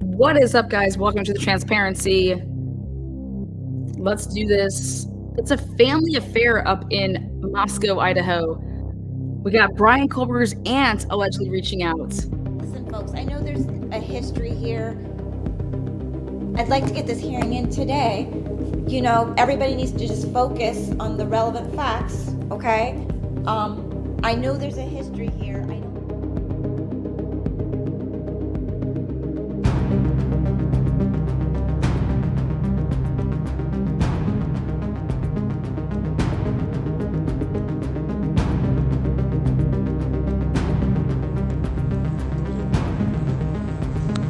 What is up, guys? Welcome to the Transparency. Let's do this. It's a family affair up in Moscow, Idaho. We got Brian Kohlberger's aunt allegedly reaching out. Listen, folks, I know there's a history here. I'd like to get this hearing in today. You know, everybody needs to just focus on the relevant facts, okay? I know there's a history here.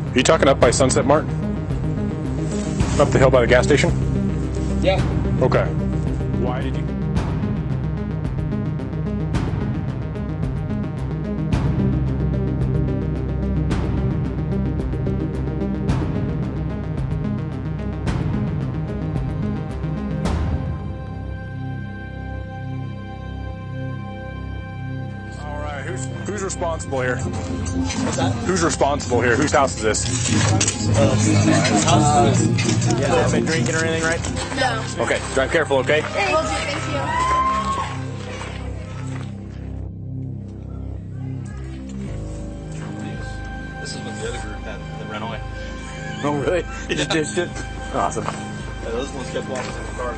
Are you talking up by Sunset Mart? Up the hill by the gas station? Yeah. Okay. Why did you? All right. Who's responsible here? What's that? Who's responsible here? Whose house is this? Yeah, have been drinking or anything, right? No. Okay, drive careful, okay? Will do, thank you. This is what the other group had that ran away. Oh, really? You just did shit? Awesome. Yeah, those ones kept walking in the car.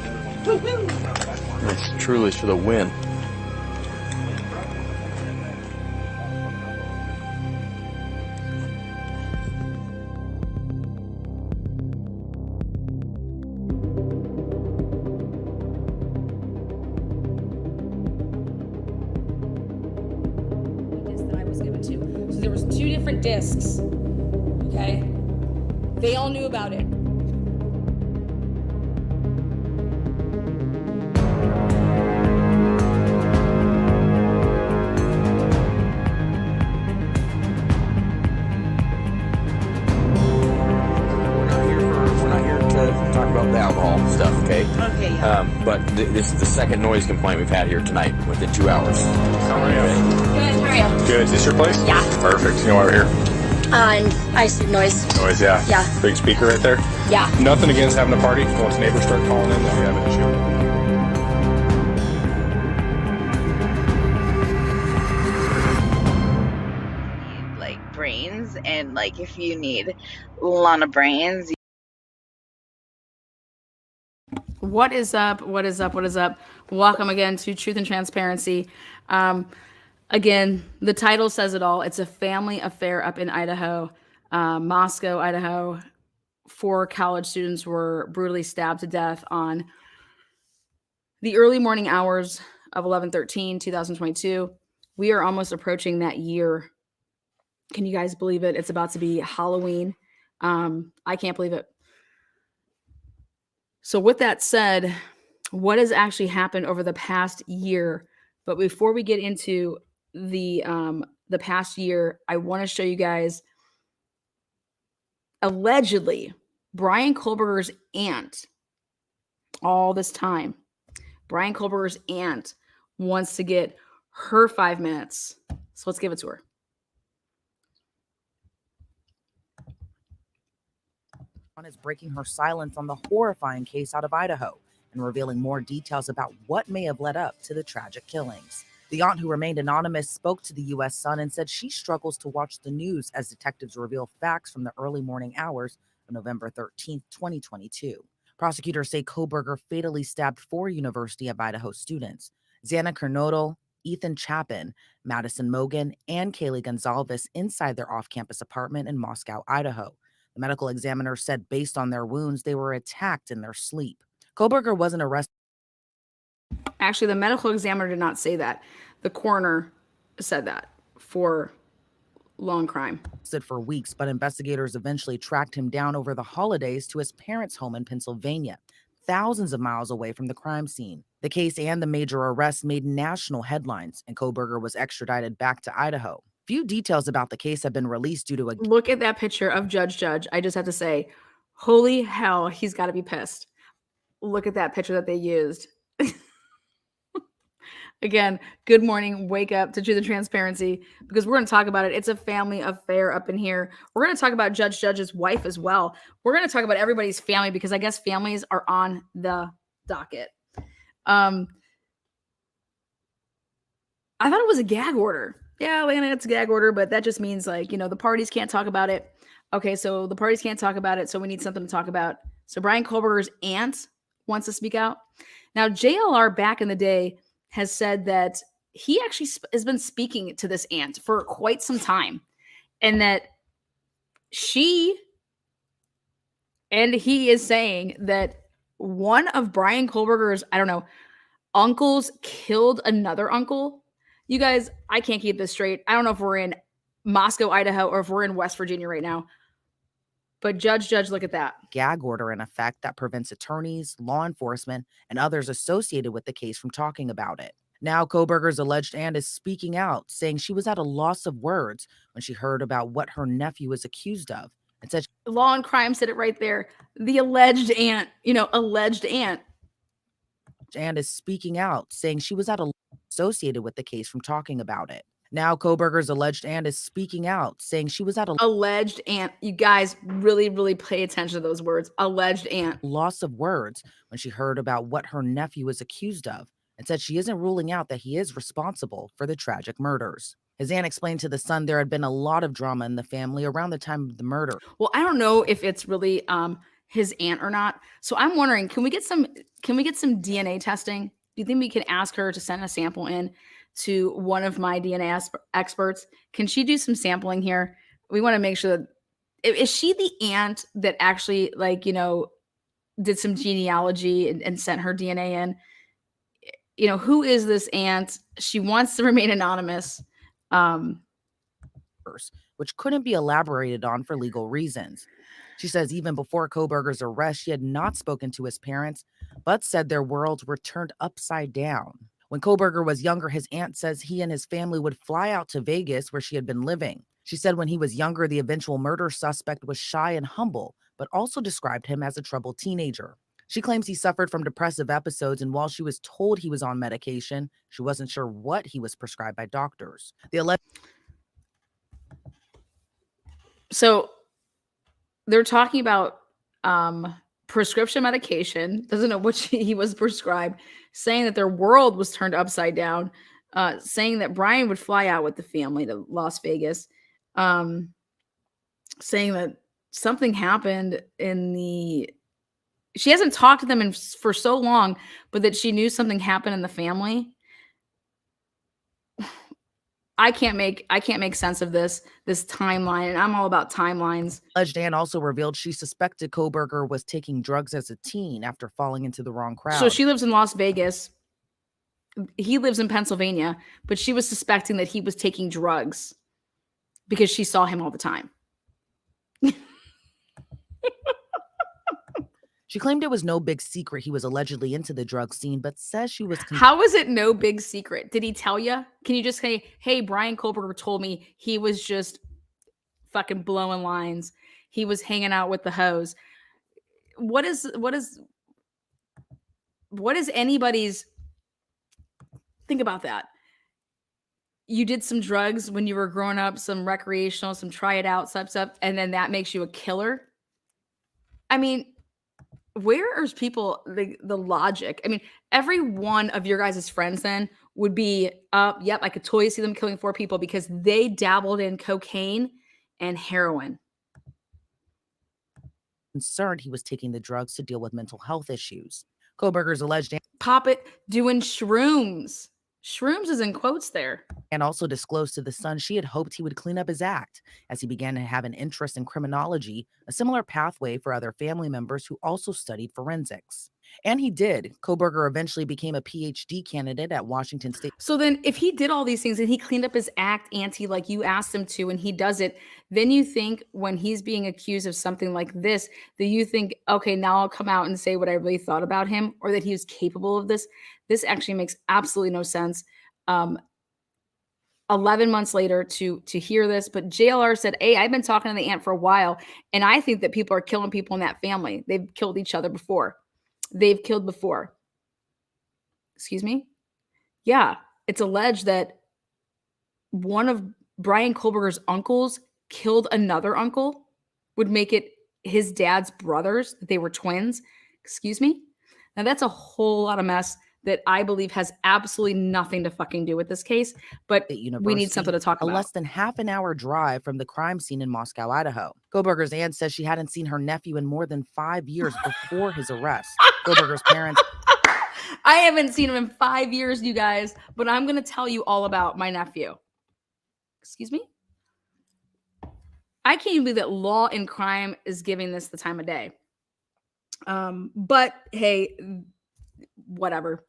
It's truly for the win. That I was given to. So there was 2 different discs. Okay? They all knew about it. We're not here to talk about the alcohol stuff, okay? Okay, yeah. But this is the second noise complaint we've had here tonight within 2 hours. How are you? Good, how are you? Good. Is this your place? Yeah. Perfect. You know why we're here? And ice noise. Noise, yeah. Yeah. Big speaker right there. Yeah. Nothing against having a party. Once neighbors start calling in, then we have an issue. Like brains, and like if you need a lot of brains. What is up? What is up? What is up? Welcome again to Truth and Transparency. Again, the title says it all. It's a family affair up in Idaho, Moscow, Idaho. 4 college students were brutally stabbed to death on the early morning hours of 11/13/2022. We are almost approaching that year. Can you guys believe it? It's about to be Halloween. I can't believe it. So with that said, what has actually happened over the past year? But before we get into the past year, I want to show you guys allegedly Brian Kohlberger's aunt. All this time, Brian Kohlberger's aunt wants to get her 5 minutes. So let's give it to her. Is breaking her silence on the horrifying case out of Idaho and revealing more details about what may have led up to the tragic killings. The aunt, who remained anonymous, spoke to the U.S. Sun and said she struggles to watch the news as detectives reveal facts from the early morning hours of November 13th, 2022. Prosecutors say Kohlberger fatally stabbed 4 University of Idaho students, Xana Kernodle, Ethan Chapin, Madison Mogan, and Kaylee Gonzalez, inside their off-campus apartment in Moscow, Idaho. The medical examiner said based on their wounds, they were attacked in their sleep. Kohlberger wasn't arrested. Actually, the medical examiner did not say that. The coroner said that for long crime. For weeks, but investigators eventually tracked him down over the holidays to his parents' home in Pennsylvania, thousands of miles away from the crime scene. The case and the major arrest made national headlines, and Kohlberger was extradited back to Idaho. Few details about the case have been released due to a... Look at that picture of Judge. I just have to say, holy hell, he's got to be pissed. Look at that picture that they used. Again, good morning. Wake up to Truth and Transparency because we're going to talk about it. It's a family affair up in here. We're going to talk about Judge's wife as well. We're going to talk about everybody's family because I guess families are on the docket. I thought it was a gag order. Yeah, Lana, it's a gag order, but that just means like, the parties can't talk about it. Okay, so the parties can't talk about it, so we need something to talk about. So Brian Kohlberger's aunt wants to speak out. Now, JLR back in the day has said that he actually has been speaking to this aunt for quite some time, and that she and he is saying that one of Brian Kohlberger's, I don't know, uncles killed another uncle. You guys, I can't keep this straight. I don't know if we're in Moscow, Idaho, or if we're in West Virginia right now. But Judge, look at that. Gag order in effect that prevents attorneys, law enforcement, and others associated with the case from talking about it. Now, Koberger's alleged aunt is speaking out, saying she was at a loss of words when she heard about what her nephew was accused of, and said Law and Crime said it right there. The alleged aunt, alleged aunt. And is speaking out, saying she was at a associated with the case from talking about it. Now, Koberger's alleged aunt is speaking out, saying she was at a alleged aunt. You guys really, really pay attention to those words. Alleged aunt. Loss of words when she heard about what her nephew was accused of, and said she isn't ruling out that he is responsible for the tragic murders. His aunt explained to The Sun there had been a lot of drama in the family around the time of the murder. Well, I don't know if it's really his aunt or not. So I'm wondering, can we get some DNA testing? Do you think we can ask her to send a sample in to one of my DNA experts? Can she do some sampling here? We want to make sure that is she the aunt that actually did some genealogy and sent her DNA in? Who is this aunt? She wants to remain anonymous. Which couldn't be elaborated on for legal reasons. She says even before Koberger's arrest, she had not spoken to his parents, but said their worlds were turned upside down. When Koberger was younger, his aunt says he and his family would fly out to Vegas, where she had been living. She said when he was younger, the eventual murder suspect was shy and humble, but also described him as a troubled teenager. She claims he suffered from depressive episodes, and while she was told he was on medication, she wasn't sure what he was prescribed by doctors. So they're talking about prescription medication, doesn't know what he was prescribed, saying that their world was turned upside down, saying that Brian would fly out with the family to Las Vegas, saying that something happened she hasn't talked to them for so long, but that she knew something happened in the family. I can't make sense of this timeline, and I'm all about timelines. Alleged aunt also revealed she suspected Koberger was taking drugs as a teen after falling into the wrong crowd. So she lives in Las Vegas. He lives in Pennsylvania, but she was suspecting that he was taking drugs because she saw him all the time. She claimed it was no big secret he was allegedly into the drug scene, but says she was... How is it no big secret? Did he tell you? Can you just say, hey, Brian Kohlberger told me he was just fucking blowing lines. He was hanging out with the hoes. What is anybody's... Think about that. You did some drugs when you were growing up, some recreational, some try it out stuff, and then that makes you a killer? I mean... Where is people the logic? I mean, every one of your guys' friends then would be, yep, I could totally see them killing 4 people because they dabbled in cocaine and heroin. Concerned he was taking the drugs to deal with mental health issues. Koberger's alleged Pop it doing shrooms. Shrooms is in quotes there. And also disclosed to The Sun she had hoped he would clean up his act as he began to have an interest in criminology, a similar pathway for other family members who also studied forensics. And he did. Koberger eventually became a PhD candidate at Washington State. So then if he did all these things and he cleaned up his act, Auntie, like you asked him to, and he does it, then you think when he's being accused of something like this, that you think, okay, now I'll come out and say what I really thought about him, or that he was capable of this. This actually makes absolutely no sense. 11 months later to hear this, but JLR said, hey, I've been talking to the aunt for a while, and I think that people are killing people in that family. They've killed each other before. They've killed before. Excuse me? Yeah. it's alleged that one of Brian Kohlberger's uncles killed another uncle, would make it his dad's brothers, that they were twins. Excuse me? Now that's a whole lot of mess that I believe has absolutely nothing to fucking do with this case, but State we need University, something to talk a about. less than half an hour drive from the crime scene in Moscow, Idaho. Kohlberger's aunt says she hadn't seen her nephew in more than 5 years before his arrest. Kohlberger's parents I haven't seen him in 5 years, you guys, but I'm going to tell you all about my nephew. Excuse me? I can't even believe that Law and Crime is giving this the time of day. But hey, whatever.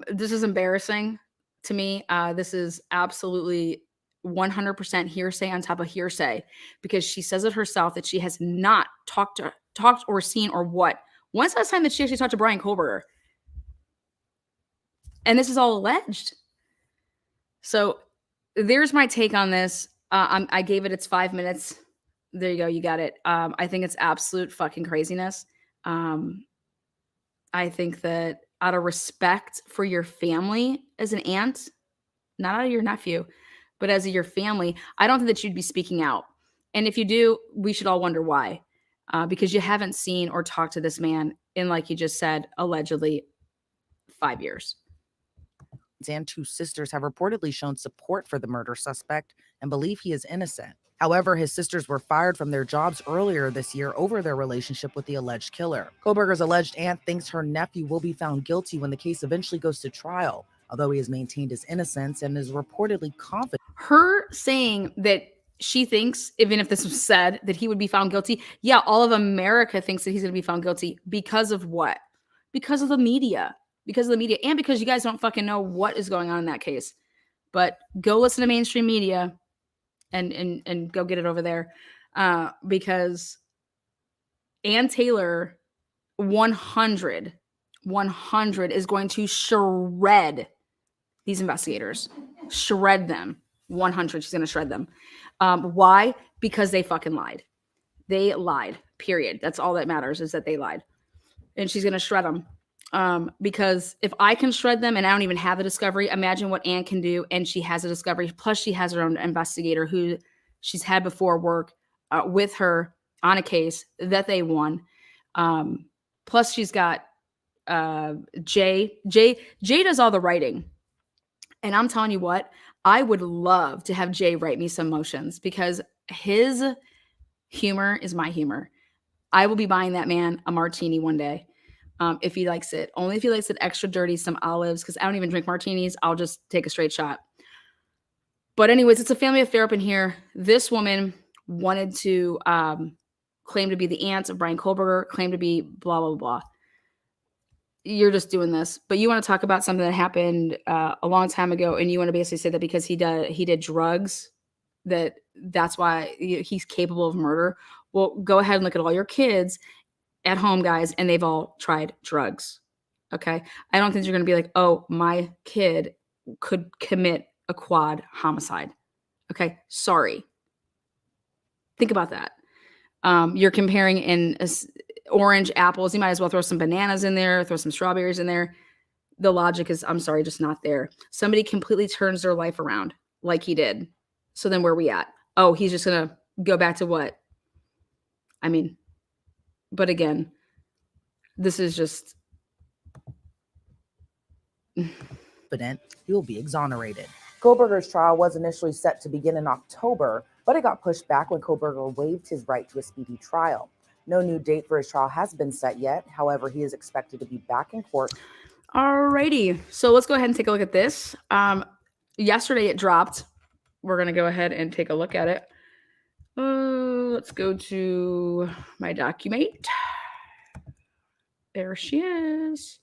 This is embarrassing to me. This is absolutely 100% hearsay on top of hearsay, because she says it herself that she has not talked or seen or what. When's the last time that she actually talked to Brian Kohlberger? And this is all alleged. So there's my take on this. I gave it its 5 minutes. There you go. You got it. I think it's absolute fucking craziness. I think that out of respect for your family as an aunt, not out of your nephew, but as your family, I don't think that you'd be speaking out. And if you do, we should all wonder why. Because you haven't seen or talked to this man in, like you just said, allegedly 5 years. and two sisters have reportedly shown support for the murder suspect and believe he is innocent. However, his sisters were fired from their jobs earlier this year over their relationship with the alleged killer. Kohlberger's alleged aunt thinks her nephew will be found guilty when the case eventually goes to trial, although he has maintained his innocence and is reportedly confident. Her saying that she thinks, even if this was said, that he would be found guilty. Yeah, all of America thinks that he's going to be found guilty because of what? Because of the media. Because of the media, and because you guys don't fucking know what is going on in that case. But go listen to mainstream media and go get it over there. Because Ann Taylor 100 is going to shred these investigators. Shred them. 100. She's going to shred them. Why? Because they fucking lied. They lied. Period. That's all that matters, is that they lied. And she's going to shred them. Because if I can shred them and I don't even have a discovery, imagine what Anne can do. And she has a discovery. Plus, she has her own investigator who she's had before work with her on a case that they won. Plus, she's got Jay. Jay does all the writing. And I'm telling you what, I would love to have Jay write me some motions, because his humor is my humor. I will be buying that man a martini one day. If he likes it. Only if he likes it extra dirty, some olives, because I don't even drink martinis. I'll just take a straight shot. But anyways, it's a family affair up in here. This woman wanted to claim to be the aunt of Brian Kohlberger, claim to be blah, blah, blah. You're just doing this. But you want to talk about something that happened a long time ago, and you want to basically say that because he did drugs, that's why he's capable of murder. Well, go ahead and look at all your kids at home, guys, and they've all tried drugs. Okay. I don't think you're going to be like, oh, my kid could commit a quad homicide. Okay. Sorry. Think about that. You're comparing in orange apples. You might as well throw some bananas in there, throw some strawberries in there. The logic is, I'm sorry, just not there. Somebody completely turns their life around like he did. So then where are we at? Oh, he's just going to go back to what? I mean, but again, this is just Confident he will be exonerated. Kohlberger's trial was initially set to begin in October, but it got pushed back when Kohlberger waived his right to a speedy trial. No new date for his trial has been set yet. However, he is expected to be back in court. Alrighty. So let's go ahead and take a look at this. Yesterday it dropped. We're going to go ahead and take a look at it. Let's go to my document. There she is.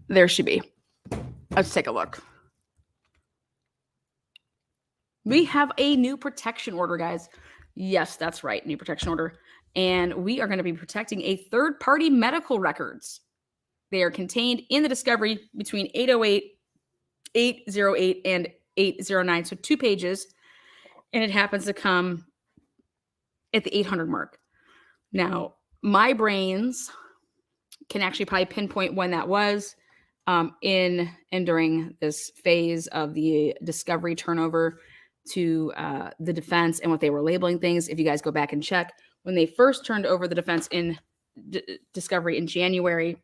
There she be. Let's take a look. We have a new protection order, guys. Yes, that's right. New protection order. And we are going to be protecting a third-party medical records. They are contained in the discovery between 808, 808, and 809. So 2 pages. And it happens to come at the 800 mark. Now, my brains can actually probably pinpoint when that was. in and during this phase of the discovery turnover to the defense and what they were labeling things. If you guys go back and check, when they first turned over the defense in discovery in January,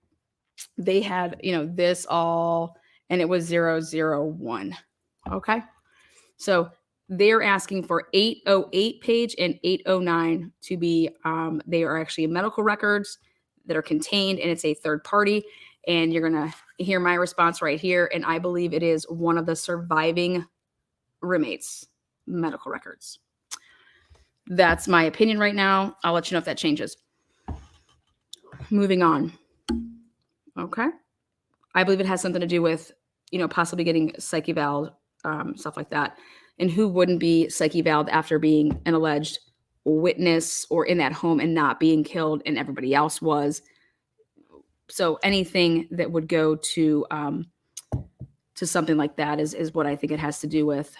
they had, this all, and it was 001. Okay. So they're asking for 808 page and 809 to be, they are actually medical records that are contained, and it's a third party. And you're going to hear my response right here. And I believe it is one of the surviving roommates' medical records. That's my opinion right now. I'll let you know if that changes. Moving on. Okay. I believe it has something to do with, possibly getting psych eval, stuff like that. And who wouldn't be psych evaled after being an alleged witness or in that home and not being killed, and everybody else was. So anything that would go to something like that is what I think it has to do with.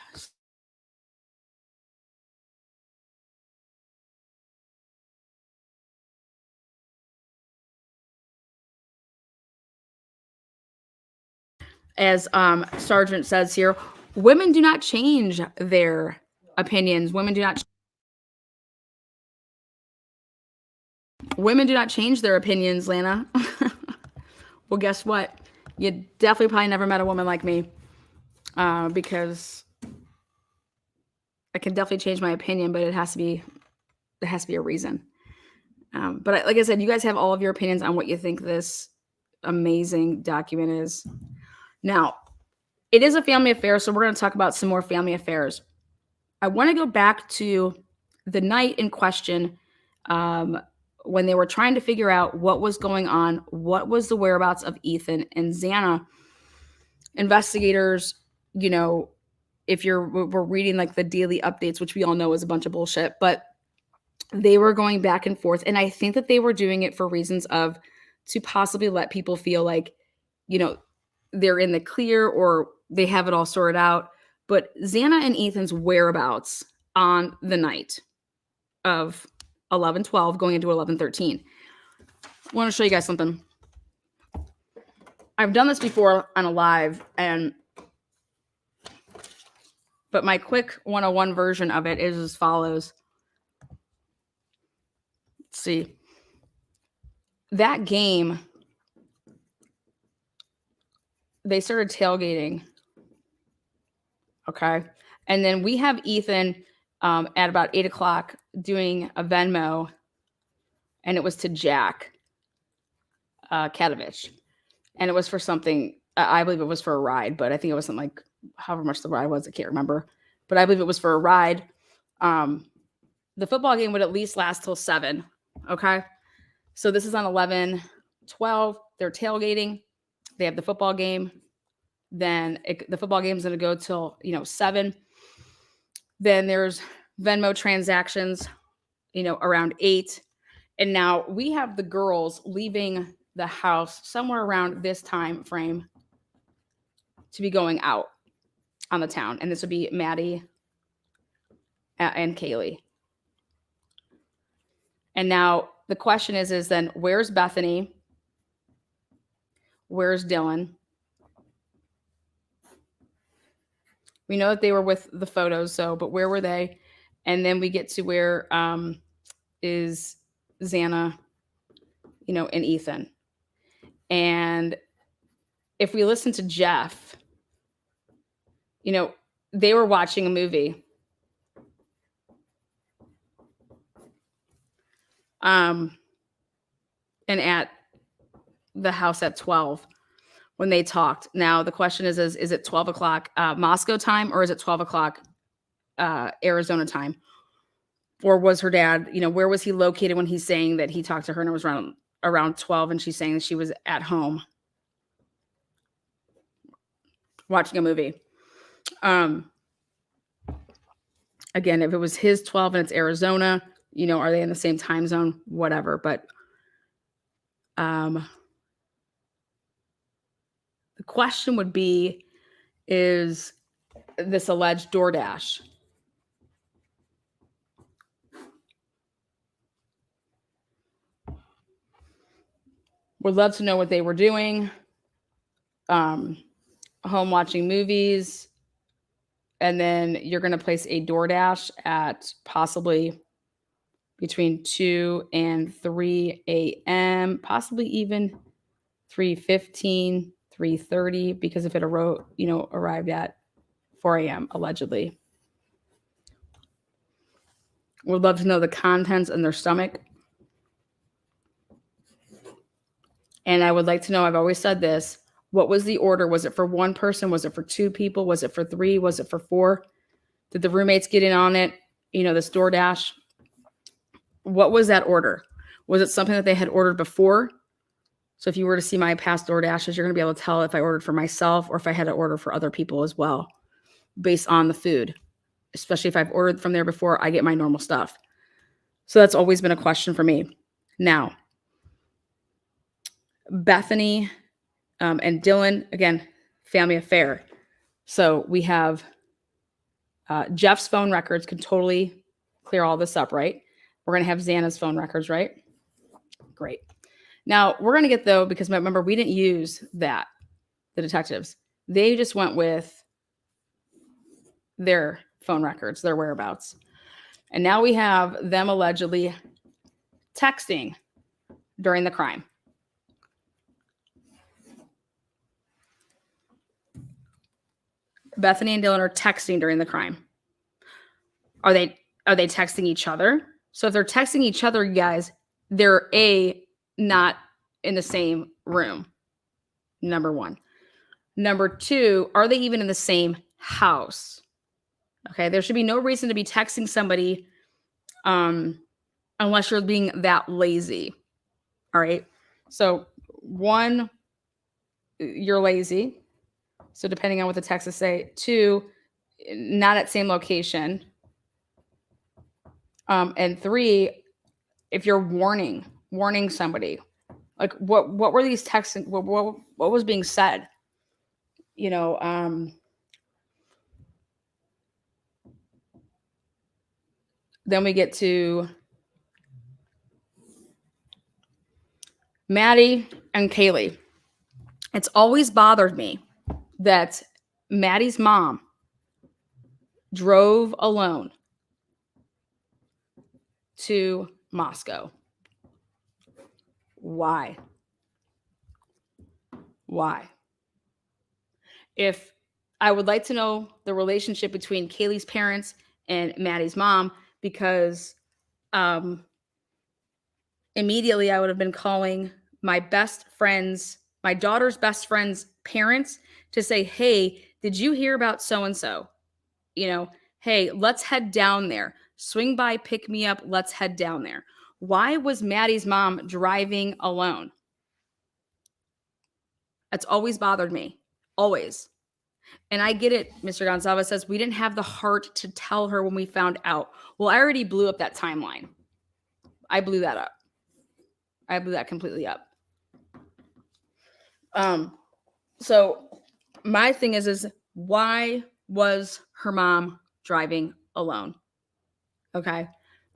As Sergeant says here, women do not change their opinions. Women do not change their opinions, Lana. Well, guess what? You definitely probably never met a woman like me, because I can definitely change my opinion, but it has to be a reason. But like I said, you guys have all of your opinions on what you think this amazing document is. Now, it is a family affair, so we're going to talk about some more family affairs. I want to go back to the night in question, when they were trying to figure out what was going on, what was the whereabouts of Ethan and Xana. Investigators, if we're reading like the daily updates, which we all know is a bunch of bullshit, but they were going back and forth. And I think that they were doing it for reasons to possibly let people feel like, they're in the clear or they have it all sorted out. But Xana and Ethan's whereabouts on the night of 11/12 going into 11/13. I want to show you guys something. I've done this before on a live, but my quick 101 version of it is as follows. Let's see. That game, they started tailgating. Okay. And then we have Ethan at about 8 o'clock doing a Venmo, and it was to Jack Katovich. And it was for something, I believe it was for a ride, but I think it wasn't like however much the ride was. I can't remember. But I believe it was for a ride. The football game would at least last till 7. Okay. So this is on 11/12. They're tailgating. They have the football game. Then the football game is going to go till 7. Then there's Venmo transactions, around 8. And now we have the girls leaving the house somewhere around this time frame to be going out on the town. And this would be Maddie and Kaylee. And now the question is then where's Bethany? Where's Dylan? We know that they were with the photos, but where were they? And then we get to where is Xana, and Ethan. And if we listen to Jeff, they were watching a movie. And at the house at 12 when they talked. Now the question is it 12 o'clock Moscow time, or is it 12 o'clock Arizona time? Or was her dad, where was he located when he's saying that he talked to her and it was around 12 and she's saying that she was at home watching a movie? Again, if it was his 12 and it's Arizona, are they in the same time zone? Whatever. But the question would be, is this alleged DoorDash? Would love to know what they were doing. um, home watching movies, and then you're going to place a DoorDash at possibly between 2 and 3 a.m., possibly even 3:15, 3:30, because if it arrived at 4 a.m. allegedly. Would love to know the contents in their stomach. And I would like to know, I've always said this, what was the order? Was it for one person? Was it for two people? Was it for three? Was it for four? Did the roommates get in on it? This DoorDash. What was that order? Was it something that they had ordered before? So if you were to see my past DoorDashes, you're going to be able to tell if I ordered for myself or if I had to order for other people as well, based on the food. Especially if I've ordered from there before, I get my normal stuff. So that's always been a question for me. Now, Bethany and Dylan, again, family affair. So we have Jeff's phone records can totally clear all this up, right? We're going to have Xana's phone records, right? Great. Now, we're going to get, though, because remember, we didn't use that, the detectives. They just went with their phone records, their whereabouts. And now we have them allegedly texting during the crime. Bethany and Dylan are texting during the crime. Are they texting each other? So if they're texting each other, guys, they're not in the same room. Number one. Number two, are they even in the same house? Okay, there should be no reason to be texting somebody unless you're being that lazy. All right. So one, you're lazy. So depending on what the texts say. Two, not at same location. And three, if you're warning somebody, like what were these texts? What was being said? Then we get to Maddie and Kaylee. It's always bothered me that Maddie's mom drove alone to Moscow. Why? If I would like to know the relationship between Kaylee's parents and Maddie's mom, because immediately I would have been calling my daughter's best friend's parents to say, hey, did you hear about so-and-so? Hey, let's head down there. Swing by, pick me up. Let's head down there. Why was Maddie's mom driving alone? That's always bothered me. Always. And I get it. Mr. Gonzalez says we didn't have the heart to tell her when we found out. Well, I already blew up that timeline. I blew that up. I blew that completely up. So my thing is why was her mom driving alone? Okay.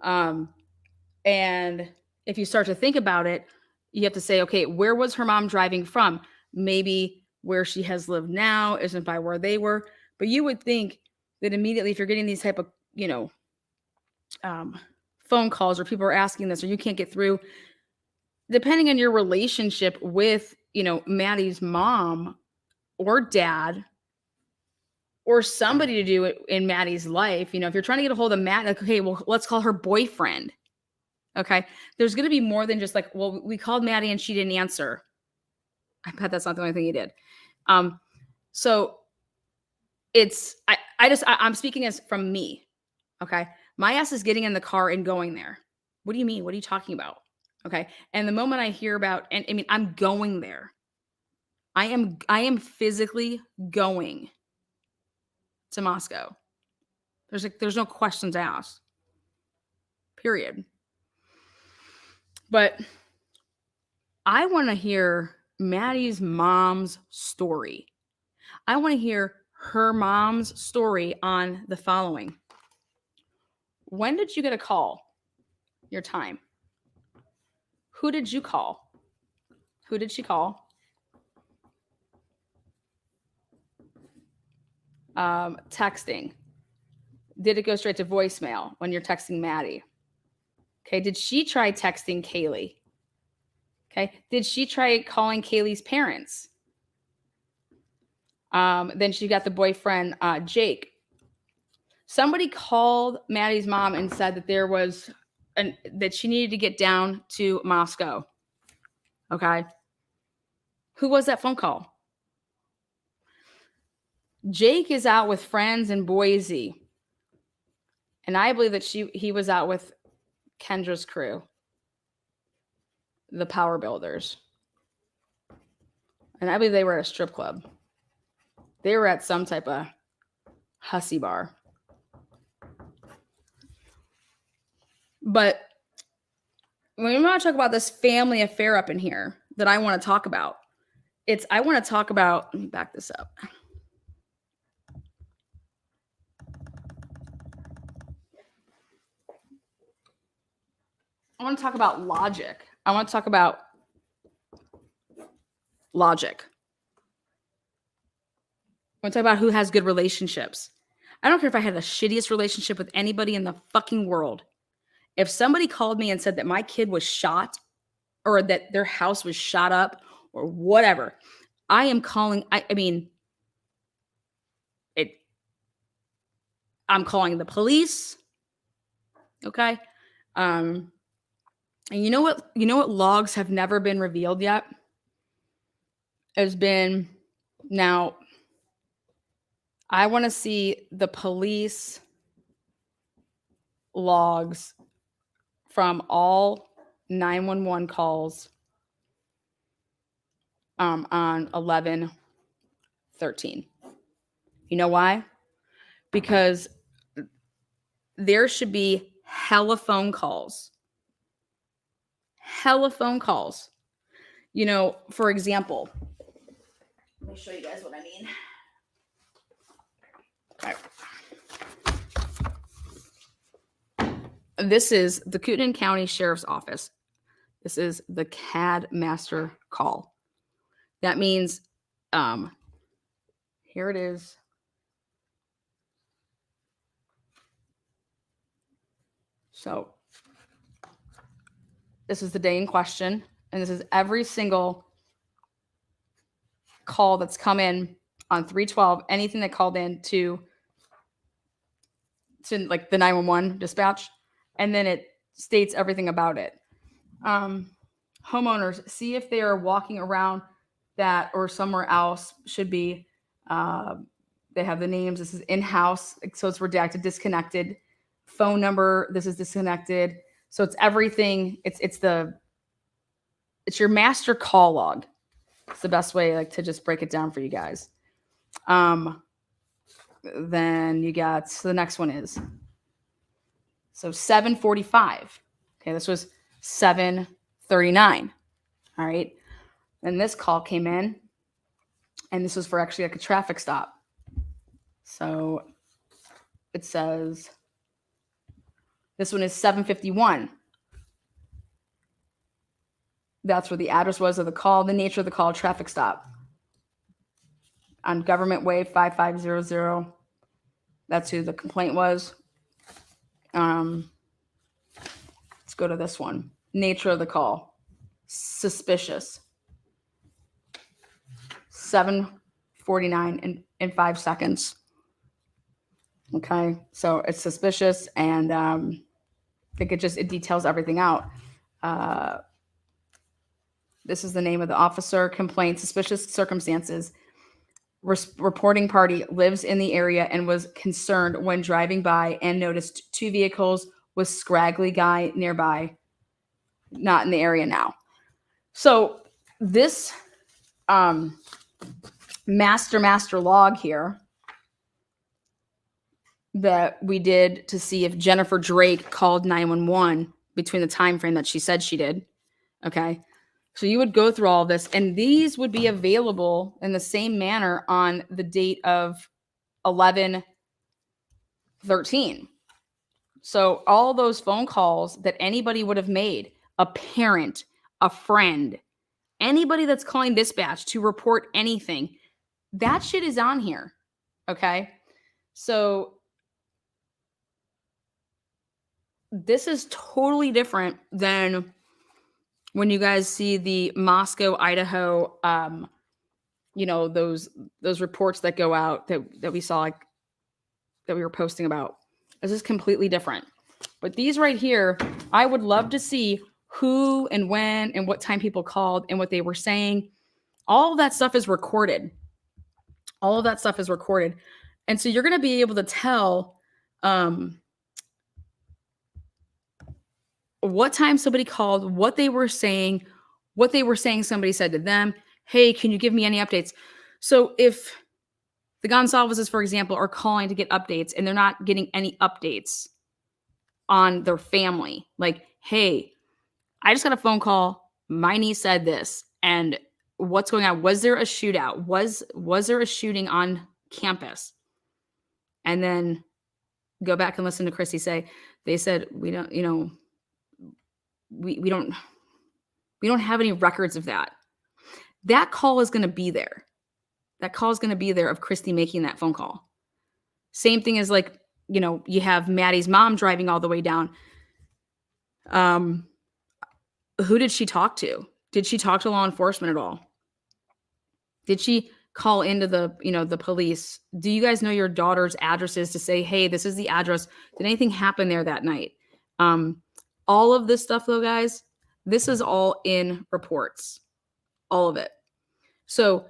And if you start to think about it, you have to say, okay, where was her mom driving from? Maybe where she has lived now isn't by where they were. But you would think that immediately, if you're getting these type of, phone calls or people are asking this or you can't get through, depending on your relationship with, Maddie's mom or dad or somebody to do it in Maddie's life, if you're trying to get a hold of Matt, like, okay, well, let's call her boyfriend. Okay. There's going to be more than just like, well, we called Maddie and she didn't answer. I bet that's not the only thing he did. So I'm speaking as from me. Okay. My ass is getting in the car and going there. What do you mean? What are you talking about? Okay. And the moment I hear about, and I mean, I'm going there. I am physically going to Moscow. There's no questions asked. Period. But I want to hear Maddie's mom's story. I want to hear her mom's story on the following. When did you get a call? Your time. Who did you call? Who did she call? Texting. Did it go straight to voicemail when you're texting Maddie? Okay. Did she try texting Kaylee? Okay. Did she try calling Kaylee's parents? Then she got the boyfriend, Jake. Somebody called Maddie's mom and said that there was that she needed to get down to Moscow. Okay. Who was that phone call? Jake is out with friends in Boise. And I believe that he was out with Kendra's crew, the Power Builders. And I believe they were at a strip club. They were at some type of hussy bar. But when we want to talk about this family affair up in here that I want to talk about, I want to talk about, let me back this up. I want to talk about logic. I want to talk about logic. I want to talk about who has good relationships. I don't care if I had the shittiest relationship with anybody in the fucking world. If somebody called me and said that my kid was shot or that their house was shot up or whatever, I am calling, I'm calling the police. Okay. And you know what logs have never been revealed yet? Has been, now I want to see the police logs from all 911 calls on 11/13. You know why? Because there should be hella phone calls. Hella phone calls. You know, for example, let me show you guys what I mean. All right. This is the Kootenai County Sheriff's Office. This is the CAD master call. That means, here it is. So this is the day in question, and this is every single call that's come in on 312, anything that called in to like the 911 dispatch, and then it states everything about it. Homeowners, see if they are walking around that or somewhere else. Should be, they have the names. This is in-house, so it's redacted, disconnected. Phone number, this is disconnected. So it's everything. It's your master call log. It's the best way to just break it down for you guys. Then you got, so the next one is, so 7:45. Okay, this was 7:39. All right. Then this call came in, and this was for actually like a traffic stop. So it says, this one is 7:51. That's where the address was of the call, the nature of the call, traffic stop. On Government Way 5500. That's who the complaint was. Let's go to this one. Nature of the call. Suspicious. 7:49 in 5 seconds. Okay, so it's suspicious, and I think it details everything out. This is the name of the officer. Complaint, suspicious circumstances. Reporting party lives in the area and was concerned when driving by and noticed 2 vehicles with scraggly guy nearby, not in the area now. So this master log here that we did to see if Jennifer Drake called 911 between the time frame that she said she did. Okay. So you would go through all of this, and these would be available in the same manner on the date of 11/13. So all those phone calls that anybody would have made, a parent, a friend, anybody that's calling dispatch to report anything, that shit is on here. Okay. So this is totally different than when you guys see the Moscow, Idaho, those reports that go out that we saw, like, that we were posting about. This is completely different. But these right here, I would love to see who and when and what time people called and what they were saying. All of that stuff is recorded. All of that stuff is recorded. And so you're going to be able to tell what time somebody called, what they were saying somebody said to them. Hey, can you give me any updates? So if the Gonsalveses, for example, are calling to get updates and they're not getting any updates on their family, like, hey, I just got a phone call. My niece said this. And what's going on? Was there a shootout? Was there a shooting on campus? And then go back and listen to Chrissy say, they said, we don't, we don't have any records of that. That call is going to be there. That call is going to be there of Christy making that phone call. Same thing as, like, you have Maddie's mom driving all the way down. Who did she talk to? Did she talk to law enforcement at all? Did she call into the police? Do you guys know your daughter's addresses to say, hey, this is the address? Did anything happen there that night? All of this stuff, though, guys, this is all in reports. All of it. So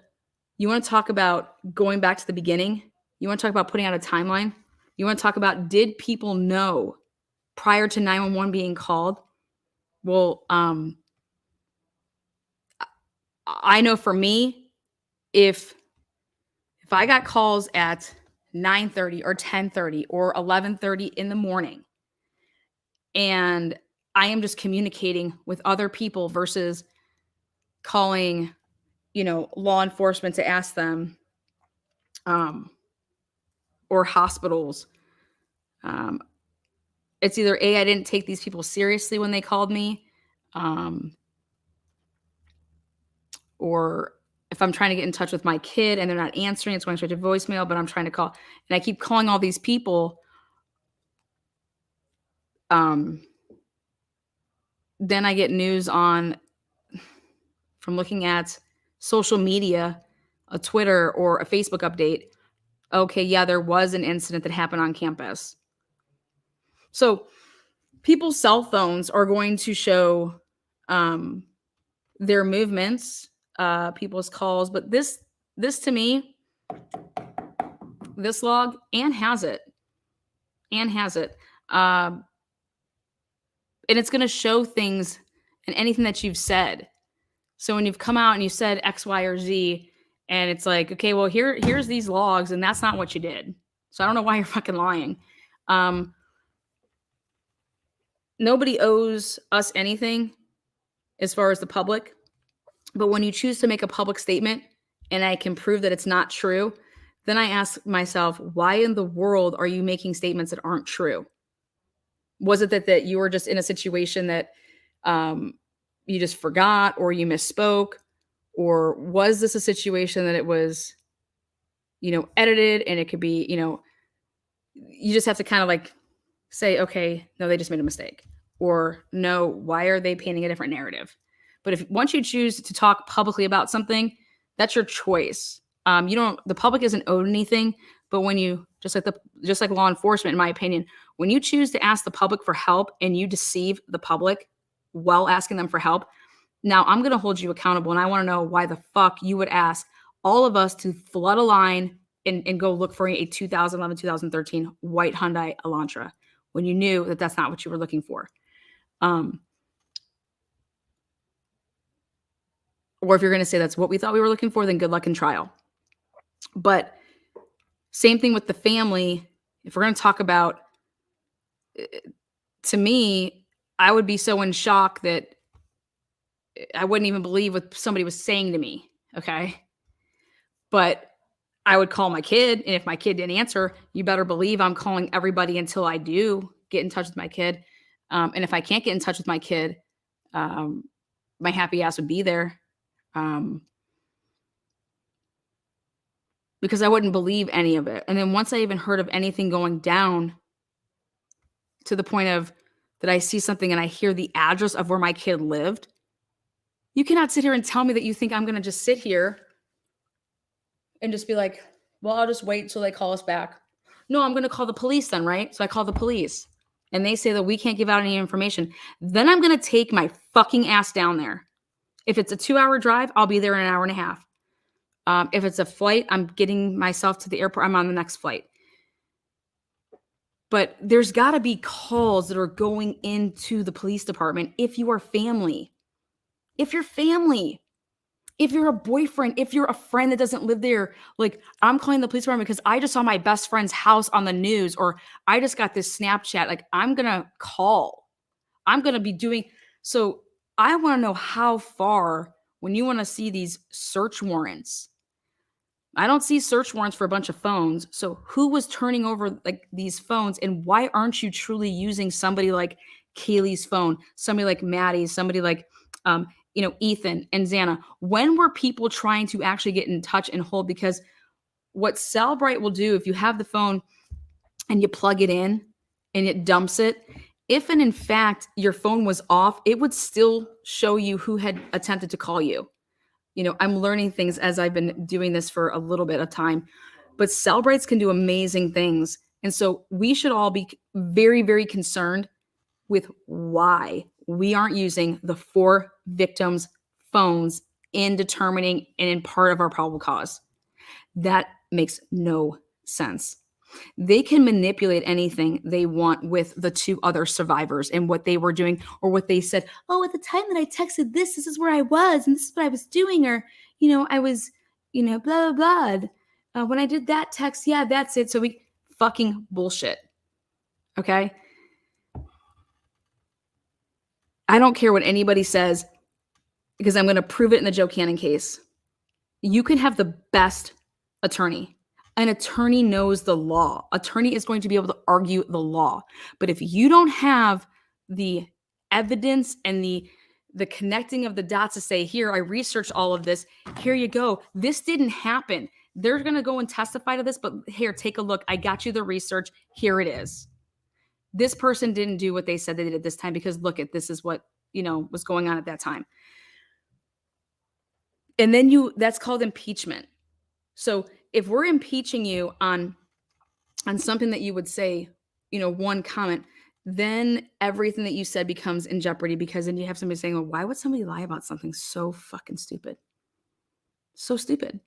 you want to talk about going back to the beginning? You want to talk about putting out a timeline? You want to talk about, did people know prior to 911 being called? Well, I know for me, if I got calls at 9:30 or 10:30 or 11:30 in the morning, and I am just communicating with other people versus calling, law enforcement to ask them, or hospitals, it's either A, I didn't take these people seriously when they called me, or if I'm trying to get in touch with my kid and they're not answering, it's going straight to voicemail, but I'm trying to call and I keep calling all these people. Then I get news from looking at social media, a Twitter or a Facebook update. Okay, yeah, there was an incident that happened on campus. So people's cell phones are going to show their movements, people's calls, but this to me, this log, Anne has it. And it's going to show things and anything that you've said. So when you've come out and you said X, Y, or Z, and it's like, okay, well, here's these logs, and that's not what you did. So I don't know why you're fucking lying. Nobody owes us anything as far as the public. But when you choose to make a public statement and I can prove that it's not true, then I ask myself, why in the world are you making statements that aren't true? Was it that you were just in a situation that you just forgot or you misspoke? Or was this a situation that it was, edited and it could be, you just have to kind of like say, okay, no, they just made a mistake. Or no, why are they painting a different narrative? But once you choose to talk publicly about something, that's your choice. The public isn't owed anything, but when you, just like law enforcement, in my opinion, when you choose to ask the public for help and you deceive the public while asking them for help, now I'm going to hold you accountable. And I want to know why the fuck you would ask all of us to flood a line and go look for a 2011, 2013 white Hyundai Elantra when you knew that that's not what you were looking for. Or if you're going to say that's what we thought we were looking for, then good luck in trial. But same thing with the family. If we're going to talk about, to me, I would be so in shock that I wouldn't even believe what somebody was saying to me. Okay. But I would call my kid. And if my kid didn't answer, you better believe I'm calling everybody until I do get in touch with my kid. And if I can't get in touch with my kid, my happy ass would be there. because I wouldn't believe any of it. And then once I even heard of anything going down to the point of that I see something and I hear the address of where my kid lived, you cannot sit here and tell me that you think I'm going to just sit here and just be like, well, I'll just wait till they call us back. No, I'm going to call the police then, right? So I call the police and they say that we can't give out any information. Then I'm going to take my fucking ass down there. If it's a 2-hour drive, I'll be there in an hour and a half. If it's a flight, I'm getting myself to the airport. I'm on the next flight. But there's got to be calls that are going into the police department if you are family. If you're family. If you're a boyfriend, if you're a friend that doesn't live there, like I'm calling the police department because I just saw my best friend's house on the news, or I just got this Snapchat. Like I'm going to call. I'm going to be doing. So I want to know how far when you want to see these search warrants. I don't see search warrants for a bunch of phones. So who was turning over like these phones, and why aren't you truly using somebody like Kaylee's phone, somebody like Maddie's, somebody like, Ethan and Xana? When were people trying to actually get in touch and hold? Because what Cellbrite will do, if you have the phone and you plug it in and it dumps it, if and in fact your phone was off, it would still show you who had attempted to call you. I'm learning things as I've been doing this for a little bit of time, but Cellbrites can do amazing things. And so we should all be very, very concerned with why we aren't using the 4 victims' phones in determining and in part of our probable cause. That makes no sense. They can manipulate anything they want with the 2 other survivors and what they were doing or what they said. Oh, at the time that I texted this is where I was and this is what I was doing. Or, I was, blah, blah, blah. When I did that text, yeah, that's it. So we fucking bullshit. Okay. I don't care what anybody says because I'm going to prove it in the Joe Cannon case. You can have the best attorney. An attorney knows the law. Attorney is going to be able to argue the law. But if you don't have the evidence and the connecting of the dots to say, here, I researched all of this. Here you go. This didn't happen. They're going to go and testify to this, but here, take a look. I got you the research. Here it is. This person didn't do what they said they did at this time because look at this is what, was going on at that time. And then that's called impeachment. So if we're impeaching you on something that you would say, one comment, then everything that you said becomes in jeopardy because then you have somebody saying, well, why would somebody lie about something so fucking stupid? So stupid.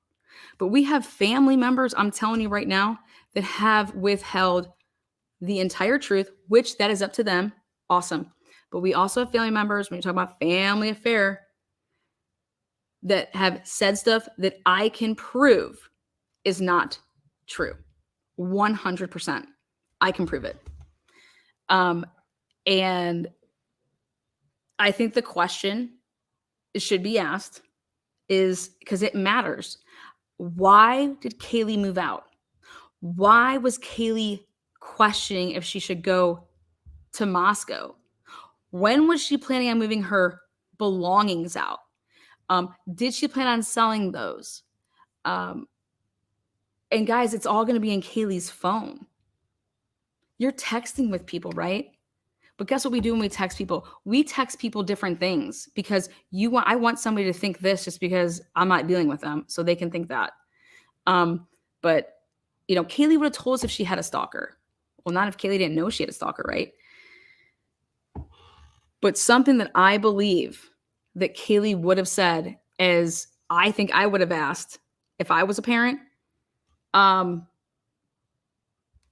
But we have family members, I'm telling you right now, that have withheld the entire truth, which that is up to them. Awesome. But we also have family members, when you talk about family affair, that have said stuff that I can prove is not true. 100%. I can prove it. And I think the question should be asked is because it matters. Why did Kaylee move out? Why was Kaylee questioning if she should go to Moscow? When was she planning on moving her belongings out? Did she plan on selling those? And guys, it's all going to be in Kaylee's phone. You're texting with people, right? But guess what we do when we text people? We text people different things because I want somebody to think this just because I'm not dealing with them, so they can think that. But Kaylee would have told us if she had a stalker. Well, not if Kaylee didn't know she had a stalker, right? But something that I believe that Kaylee would have said is, I think I would have asked if I was a parent,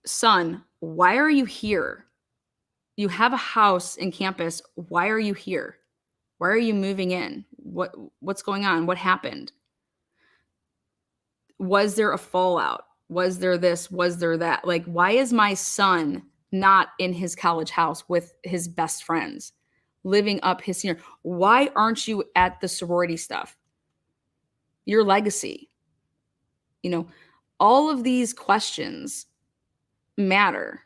son, why are you here? You have a house in campus. Why are you here? Why are you moving in? What's going on? What happened? Was there a fallout? Was there this? Was there that? Like, why is my son not in his college house with his best friends, living up his senior? Why aren't you at the sorority stuff? Your legacy. All of these questions matter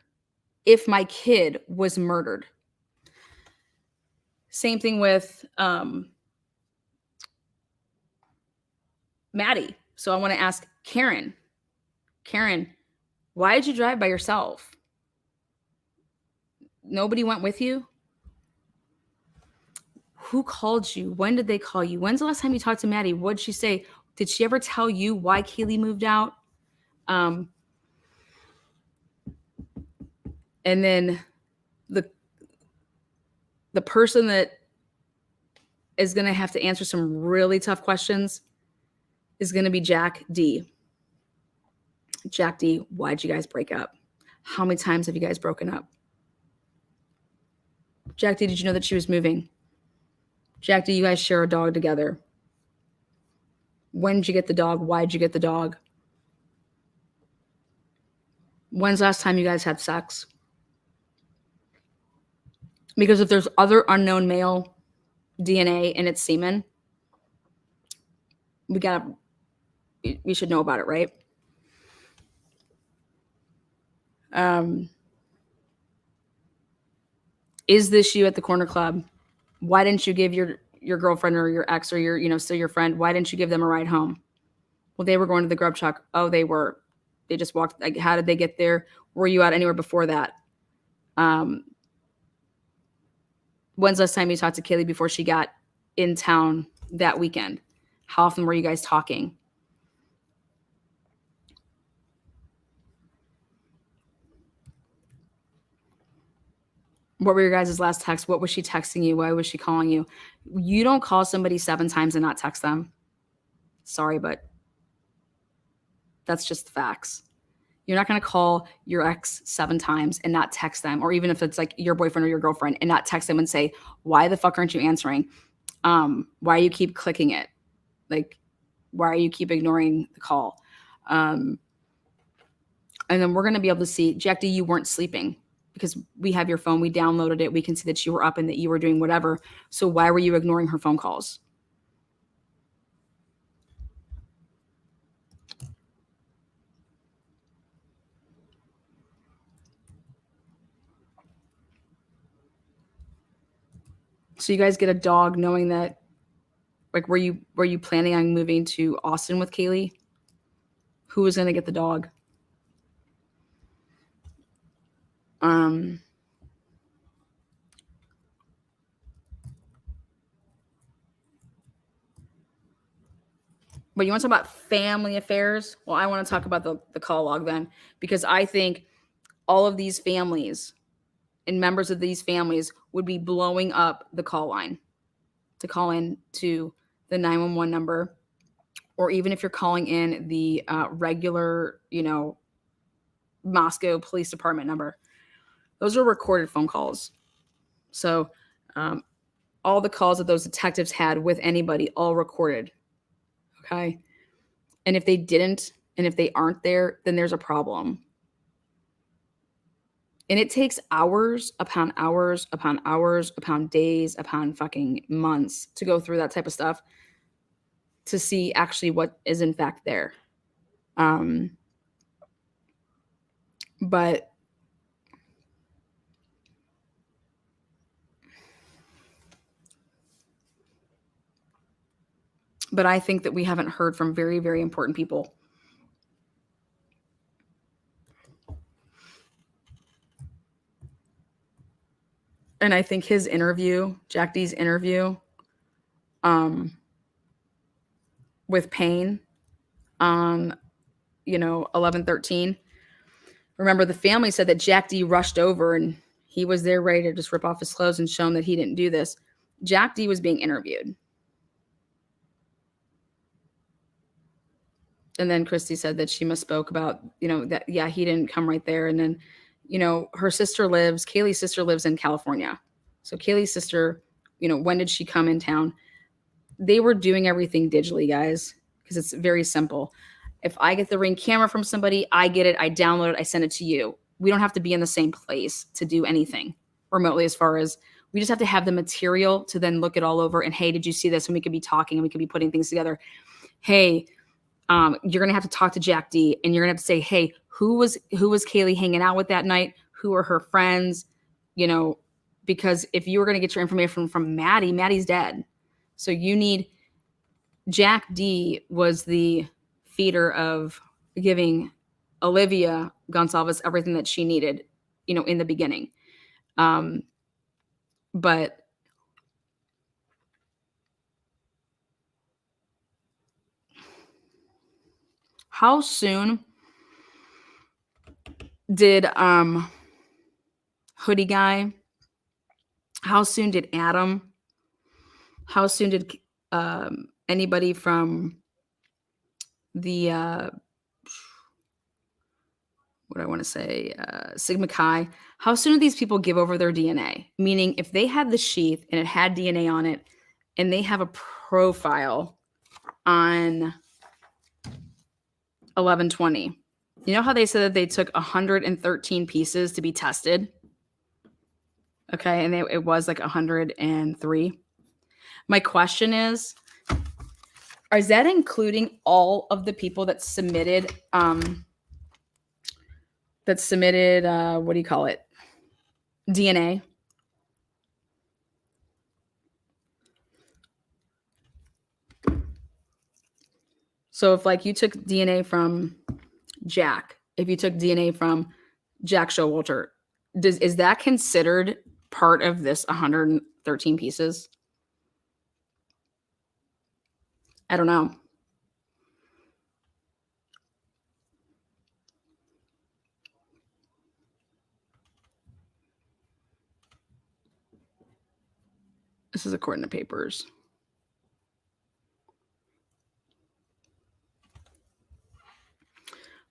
if my kid was murdered. Same thing with Maddie. So I want to ask Karen, Karen, why did you drive by yourself? Nobody went with you? Who called you? When did they call you? When's the last time you talked to Maddie? What'd she say? Did she ever tell you why Kaylee moved out? And then the person that is going to have to answer some really tough questions is going to be Jack D. Jack D, why'd you guys break up? How many times have you guys broken up? Jack D, did you know that she was moving? Jack D, you guys share a dog together. When did you get the dog? Why'd you get the dog? When's the last time you guys had sex? Because if there's other unknown male DNA in its semen, we should know about it, right? Is this you at the corner club? Why didn't you give your girlfriend or your ex or your, still your friend, why didn't you give them a ride home? Well, they were going to the grub truck. Oh, they were. They just walked. Like, how did they get there? Were you out anywhere before that? When's the last time you talked to Kaylee before she got in town that weekend? How often were you guys talking? What were your guys' last texts? What was she texting you? Why was she calling you? You don't call somebody 7 times and not text them. Sorry, but that's just the facts. You're not going to call your ex 7 times and not text them, or even if it's like your boyfriend or your girlfriend, and not text them and say, why the fuck aren't you answering? Why you keep clicking it? Like, why are you keep ignoring the call? And then we're going to be able to see, Jack D, you weren't sleeping because we have your phone. We downloaded it. We can see that you were up and that you were doing whatever. So why were you ignoring her phone calls? So you guys get a dog knowing that, like, were you planning on moving to Austin with Kaylee? Who was going to get the dog? But you want to talk about family affairs? Well, I want to talk about the call log then, because I think all of these families and members of these families would be blowing up the call line to call in to the 911 number, or even if you're calling in the regular, Moscow Police Department number. Those are recorded phone calls. So all the calls that those detectives had with anybody, all recorded. Okay. And if they didn't, and if they aren't there, then there's a problem. And it takes hours upon hours upon hours upon days upon fucking months to go through that type of stuff to see actually what is in fact there. But I think that we haven't heard from very, very important people. And I think his interview, Jack D's interview, with Payne on, 11/13. Remember, the family said that Jack D rushed over and he was there ready to just rip off his clothes and show him that he didn't do this. Jack D was being interviewed. And then Christy said that she misspoke about, that, yeah, he didn't come right there. And then, Kaylee's sister lives in California. So Kaylee's sister, when did she come in town? They were doing everything digitally, guys, because it's very simple. If I get the Ring camera from somebody, I get it, I download it, I send it to you. We don't have to be in the same place to do anything remotely, as far as we just have to have the material to then look it all over. And hey, did you see this? And we could be talking and we could be putting things together. Hey, you're going to have to talk to Jack D, and you're going to have to say, hey, who was Kaylee hanging out with that night? Who are her friends? Because if you were going to get your information from Maddie's dead. So you need, Jack D was the feeder of giving Olivia Gonsalves everything that she needed, in the beginning. But how soon did Hoodie Guy, how soon did Adam, how soon did anybody from the what do I want to say, Sigma Chi, how soon do these people give over their DNA? Meaning, if they had the sheath and it had DNA on it, and they have a profile on 1120, you know how they said that they took 113 pieces to be tested? Okay, and it was like 103. My question is that including all of the people that submitted what do you call it, DNA? So if like you took DNA from Jack, if you took DNA from Jack Showalter, is that considered part of this 113 pieces? I don't know. This is according to papers.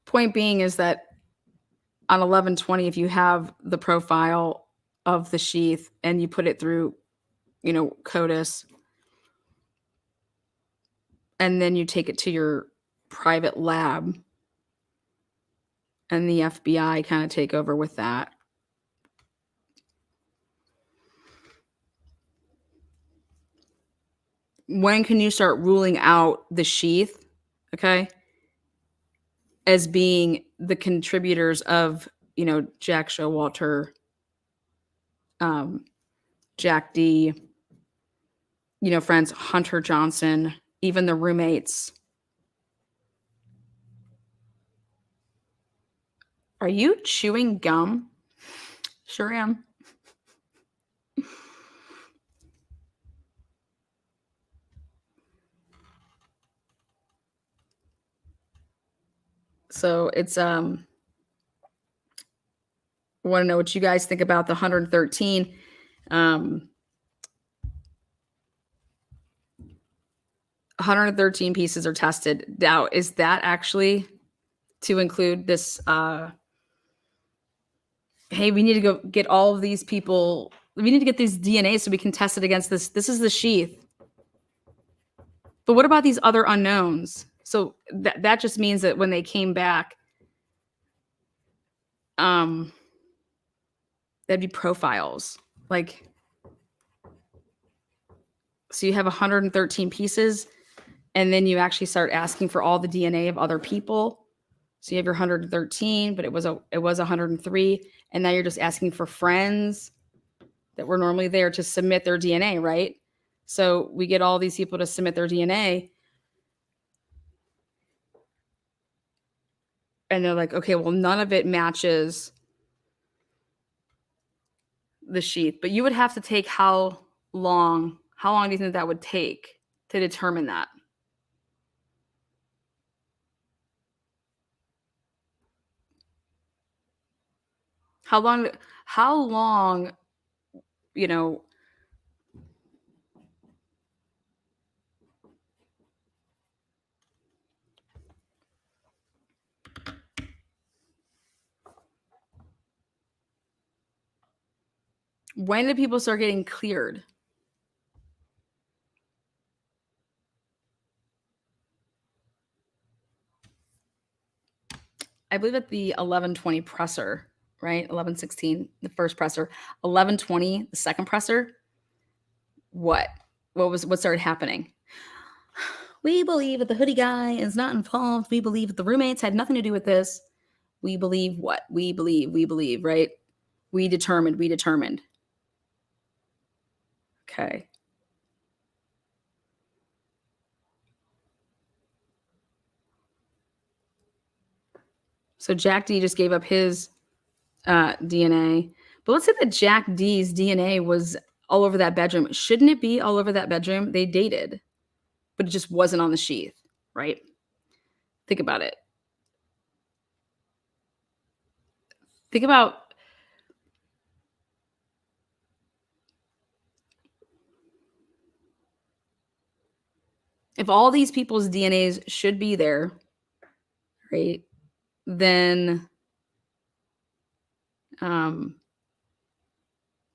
Point being is that on 1120, if you have the profile of the sheath and you put it through, CODIS, and then you take it to your private lab and the FBI kind of take over with that. When can you start ruling out the sheath, okay, as being the contributors of, Jack Showalter, Jack D, friends, Hunter Johnson, even the roommates? Are you chewing gum? Sure am. So it's want to know what you guys think about the 113. 113 pieces are tested. Now, is that actually to include this? Hey, we need to go get all of these people. We need to get these DNA so we can test it against this. This is the sheath. But what about these other unknowns? So that just means that when they came back, that'd be profiles. Like, so you have 113 pieces, and then you actually start asking for all the DNA of other people. So you have your 113, but it was 103, and now you're just asking for friends that were normally there to submit their DNA, right? So we get all these people to submit their DNA, and they're like, okay, well, none of it matches the sheath. But you would have to take how long do you think that would take to determine that? How long, when did people start getting cleared? I believe at the 1120 presser, right? 1116, the first presser. 1120, the second presser. What started happening? We believe that the hoodie guy is not involved. We believe that the roommates had nothing to do with this. We believe what? We believe, right? We determined. Okay. So Jack D just gave up his DNA. But let's say that Jack D's DNA was all over that bedroom. Shouldn't it be all over that bedroom? They dated, but it just wasn't on the sheath, right? Think about it. Think about if all these people's DNAs should be there, right? Then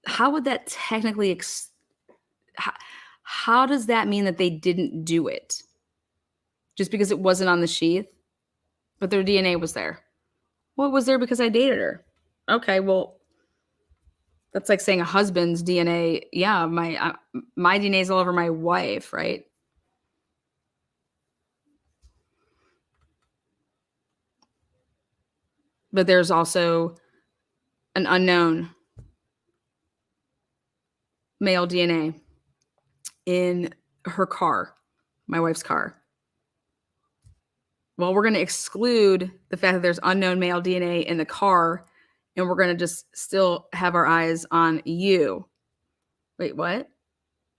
how would that technically how does that mean that they didn't do it? Just because it wasn't on the sheath, but their DNA was there. Well, it was there because I dated her. Okay, well, that's like saying a husband's DNA. Yeah, my DNA is all over my wife, right? But there's also an unknown male DNA in her car, my wife's car. Well, we're going to exclude the fact that there's unknown male DNA in the car, and we're going to just still have our eyes on you. Wait, what?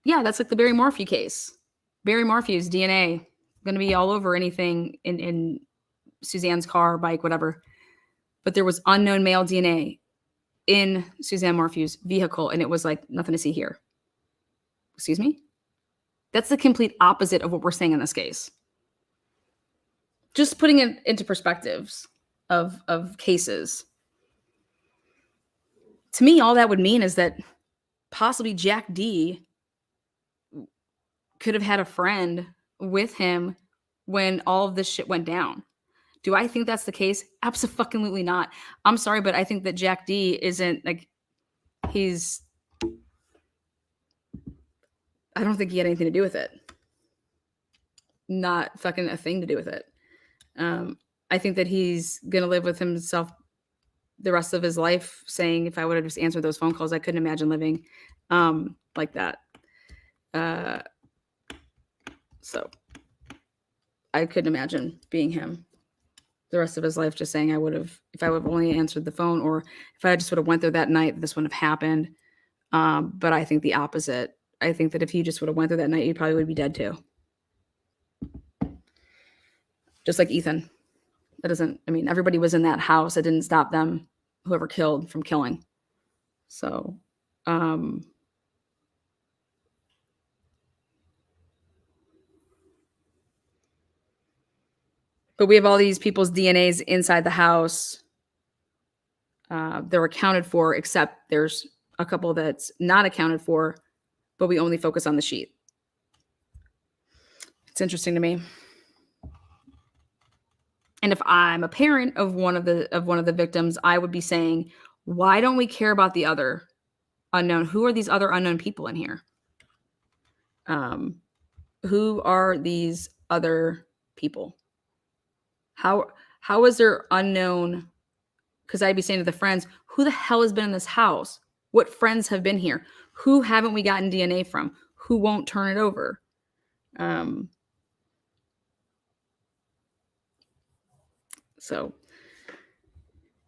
Yeah, that's like the Barry Morphew case. Barry Morphew's DNA going to be all over anything in Suzanne's car, bike, whatever. But there was unknown male DNA in Suzanne Morphew's vehicle, and it was like nothing to see here. Excuse me? That's the complete opposite of what we're saying in this case. Just putting it into perspectives of cases. To me, all that would mean is that possibly Jack D could have had a friend with him when all of this shit went down. Do I think that's the case? Absolutely not. I'm sorry, but I think that Jack D isn't like I don't think he had anything to do with it. Not fucking a thing to do with it. I think that he's going to live with himself the rest of his life saying, if I would have just answered those phone calls, I couldn't imagine living like that. So I couldn't imagine being him the rest of his life, just saying if I would have only answered the phone, or if I just would have went there that night, this wouldn't have happened. But I think the opposite. I think that if he just would have went there that night, he probably would be dead too. Just like Ethan. Everybody was in that house. It didn't stop them, whoever killed, from killing. So, but we have all these people's DNAs inside the house. They're accounted for, except there's a couple that's not accounted for, but we only focus on the sheet. It's interesting to me. And if I'm a parent of one of the victims, I would be saying, why don't we care about the other unknown? Who are these other unknown people in here? Who are these other people? How is there unknown? Because I'd be saying to the friends, who the hell has been in this house? What friends have been here? Who haven't we gotten DNA from? Who won't turn it over? So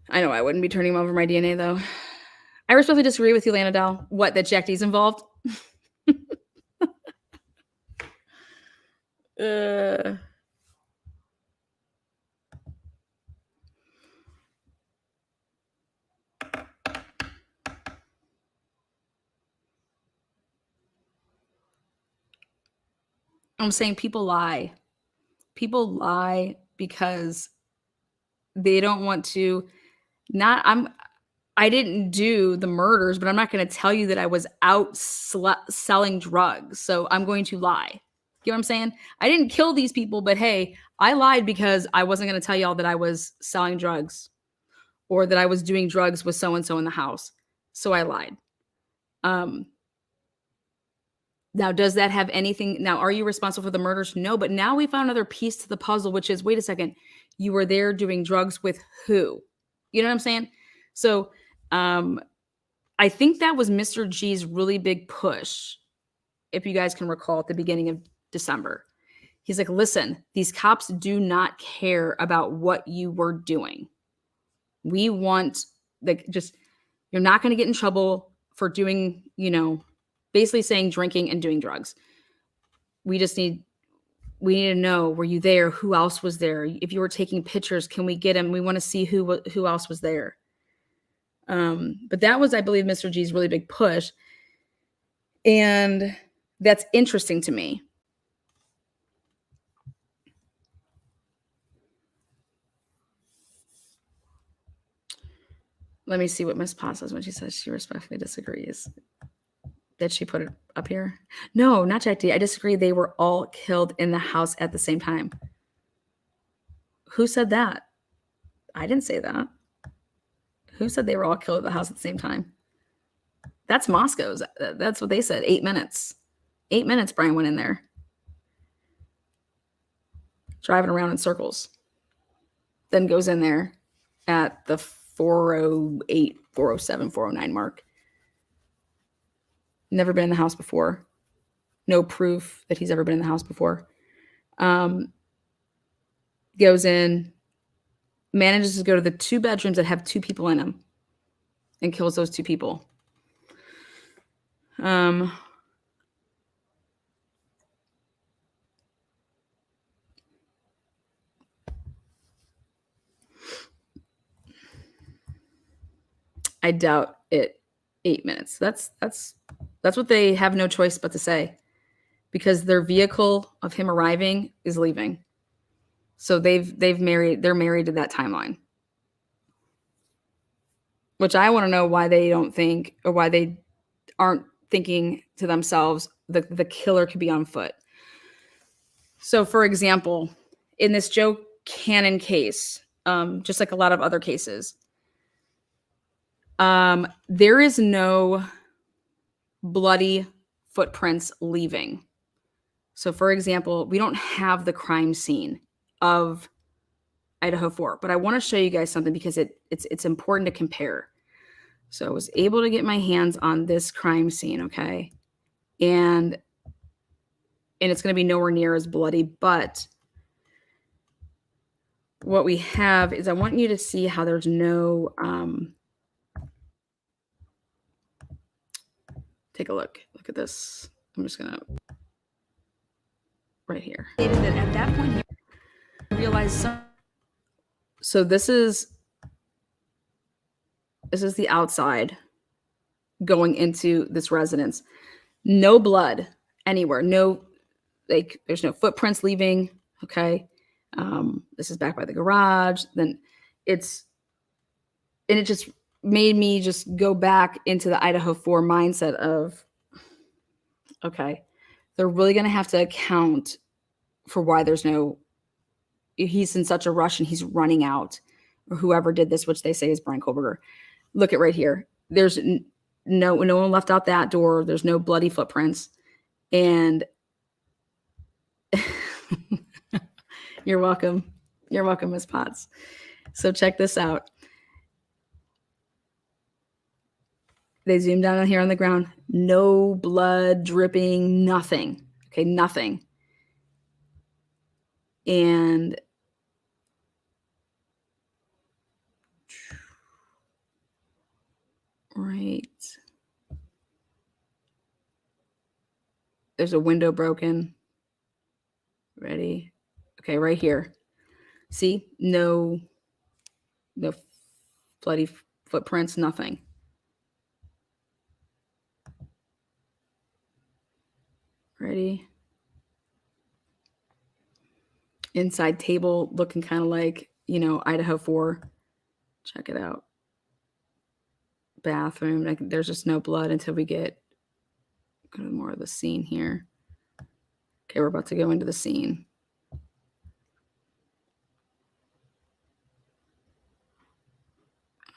I know I wouldn't be turning over my DNA though. I respectfully disagree with you, Lana Dow. What, that Jack D's involved? I'm saying people lie. People lie because they don't want to I didn't do the murders, but I'm not going to tell you that I was out selling drugs. So I'm going to lie. You know what I'm saying? I didn't kill these people, but hey, I lied because I wasn't going to tell y'all that I was selling drugs or that I was doing drugs with so-and-so in the house. So I lied. Now, does that have anything? Now, are you responsible for the murders? No, but now we found another piece to the puzzle, which is, wait a second, you were there doing drugs with who? You know what I'm saying? So I think that was Mr. G's really big push, if you guys can recall, at the beginning of December. He's like, listen, these cops do not care about what you were doing. We want, like, just, you're not going to get in trouble for doing, basically saying drinking and doing drugs. We need to know, were you there? Who else was there? If you were taking pictures, can we get him? We want to see who else was there. But that was, I believe, Mr. G's really big push. And that's interesting to me. Let me see what Miss Potts says when she says she respectfully disagrees. Did she put it up here? No, not Jack D. I disagree. They were all killed in the house at the same time. Who said that? I didn't say that. Who said they were all killed at the house at the same time? That's Moscow's. That's what they said. 8 minutes. 8 minutes Brian went in there. Driving around in circles. Then goes in there at the 408, 407, 409 mark. Never been in the house before. No proof that he's ever been in the house before. Goes in, manages to go to the 2 bedrooms that have 2 people in them and kills those 2 people. I doubt it. 8 minutes. That's what they have no choice but to say, because their vehicle of him arriving is leaving. So they're married to that timeline. Which I want to know why they don't think, or why they aren't thinking to themselves the killer could be on foot. So, for example, in this Joe Cannon case, just like a lot of other cases, there is no bloody footprints leaving. So, for example, we don't have the crime scene of Idaho4, but I want to show you guys something because it's important to compare. So I was able to get my hands on this crime scene, okay? And it's going to be nowhere near as bloody, but what we have is, I want you to see how there's no, take a look. Look at this. I'm just going to, right here. At that point, you realize, so this is the outside going into this residence. No blood anywhere. No, like, there's no footprints leaving. Okay. This is back by the garage. Then it just made me just go back into the Idaho4 mindset of, okay, they're really going to have to account for why he's in such a rush and he's running out, or whoever did this, which they say is Brian Kohlberger. Look at right here. There's no one left out that door. There's no bloody footprints. And you're welcome. You're welcome, Ms. Potts. So check this out. They zoom down on here on the ground. No blood dripping, nothing. Okay, nothing. And right. There's a window broken. Ready? Okay, right here. See? No bloody footprints, nothing. Ready? Inside table looking kind of like, Idaho4. Check it out. Bathroom. There's just no blood until we go to more of the scene here. Okay, we're about to go into the scene.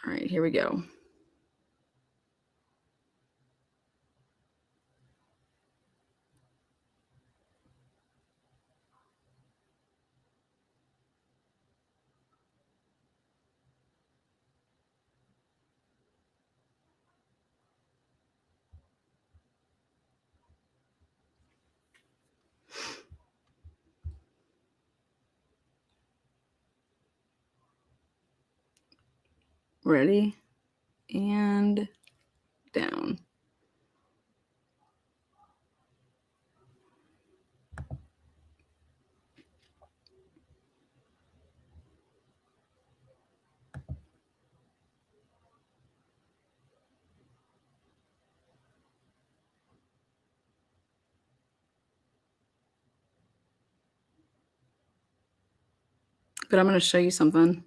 All right, here we go. Ready? And down. But I'm going to show you something.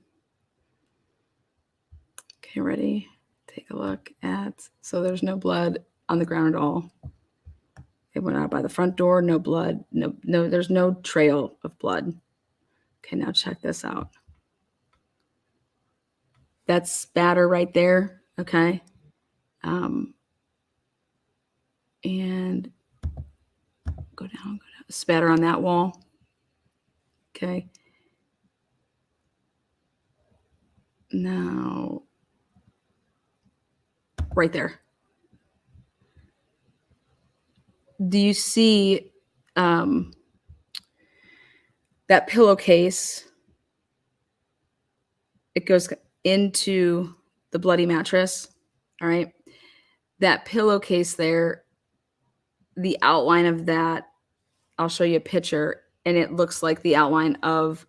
Okay, ready? Take a look at, so there's no blood on the ground at all. It went out by the front door, no blood, no, there's no trail of blood. Okay, now check this out. That's spatter right there, okay? And go down, spatter on that wall, okay? Now, right there. Do you see that pillowcase? It goes into the bloody mattress, all right? That pillowcase there, the outline of that, I'll show you a picture, and it looks like the outline of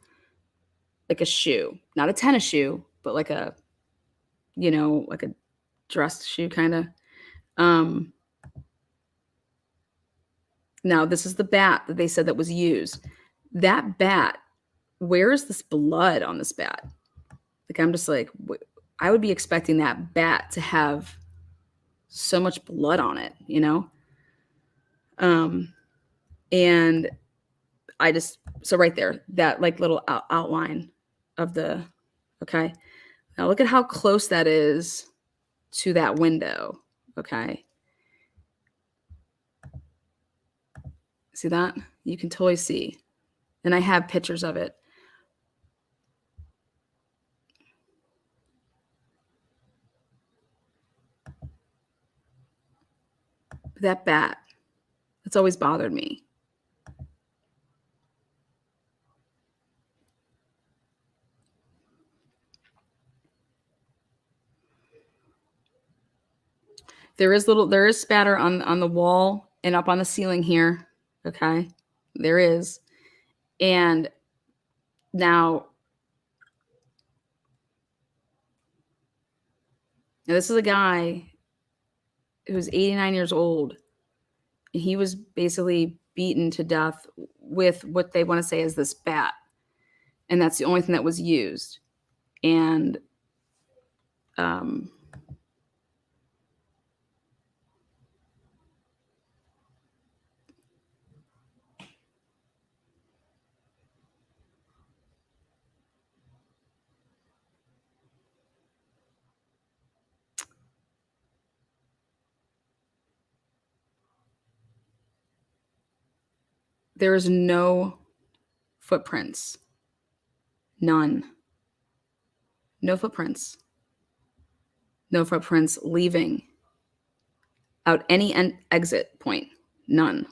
like a shoe, not a tennis shoe, but like a, like a dress shoe kind of. Now this is the bat that they said that was used. That bat, where is this blood on this bat? Like, I'm just like, I would be expecting that bat to have so much blood on it, And so right there, that like little outline of the, okay. Now look at how close that is to that window, okay. See that? You can totally see. And I have pictures of it. That bat, it's always bothered me. There is spatter on the wall and up on the ceiling here. Okay. There is. And now this is a guy who's 89 years old. And he was basically beaten to death with what they want to say is this bat. And that's the only thing that was used. And there is no footprints. None. No footprints. No footprints leaving out any exit point. None.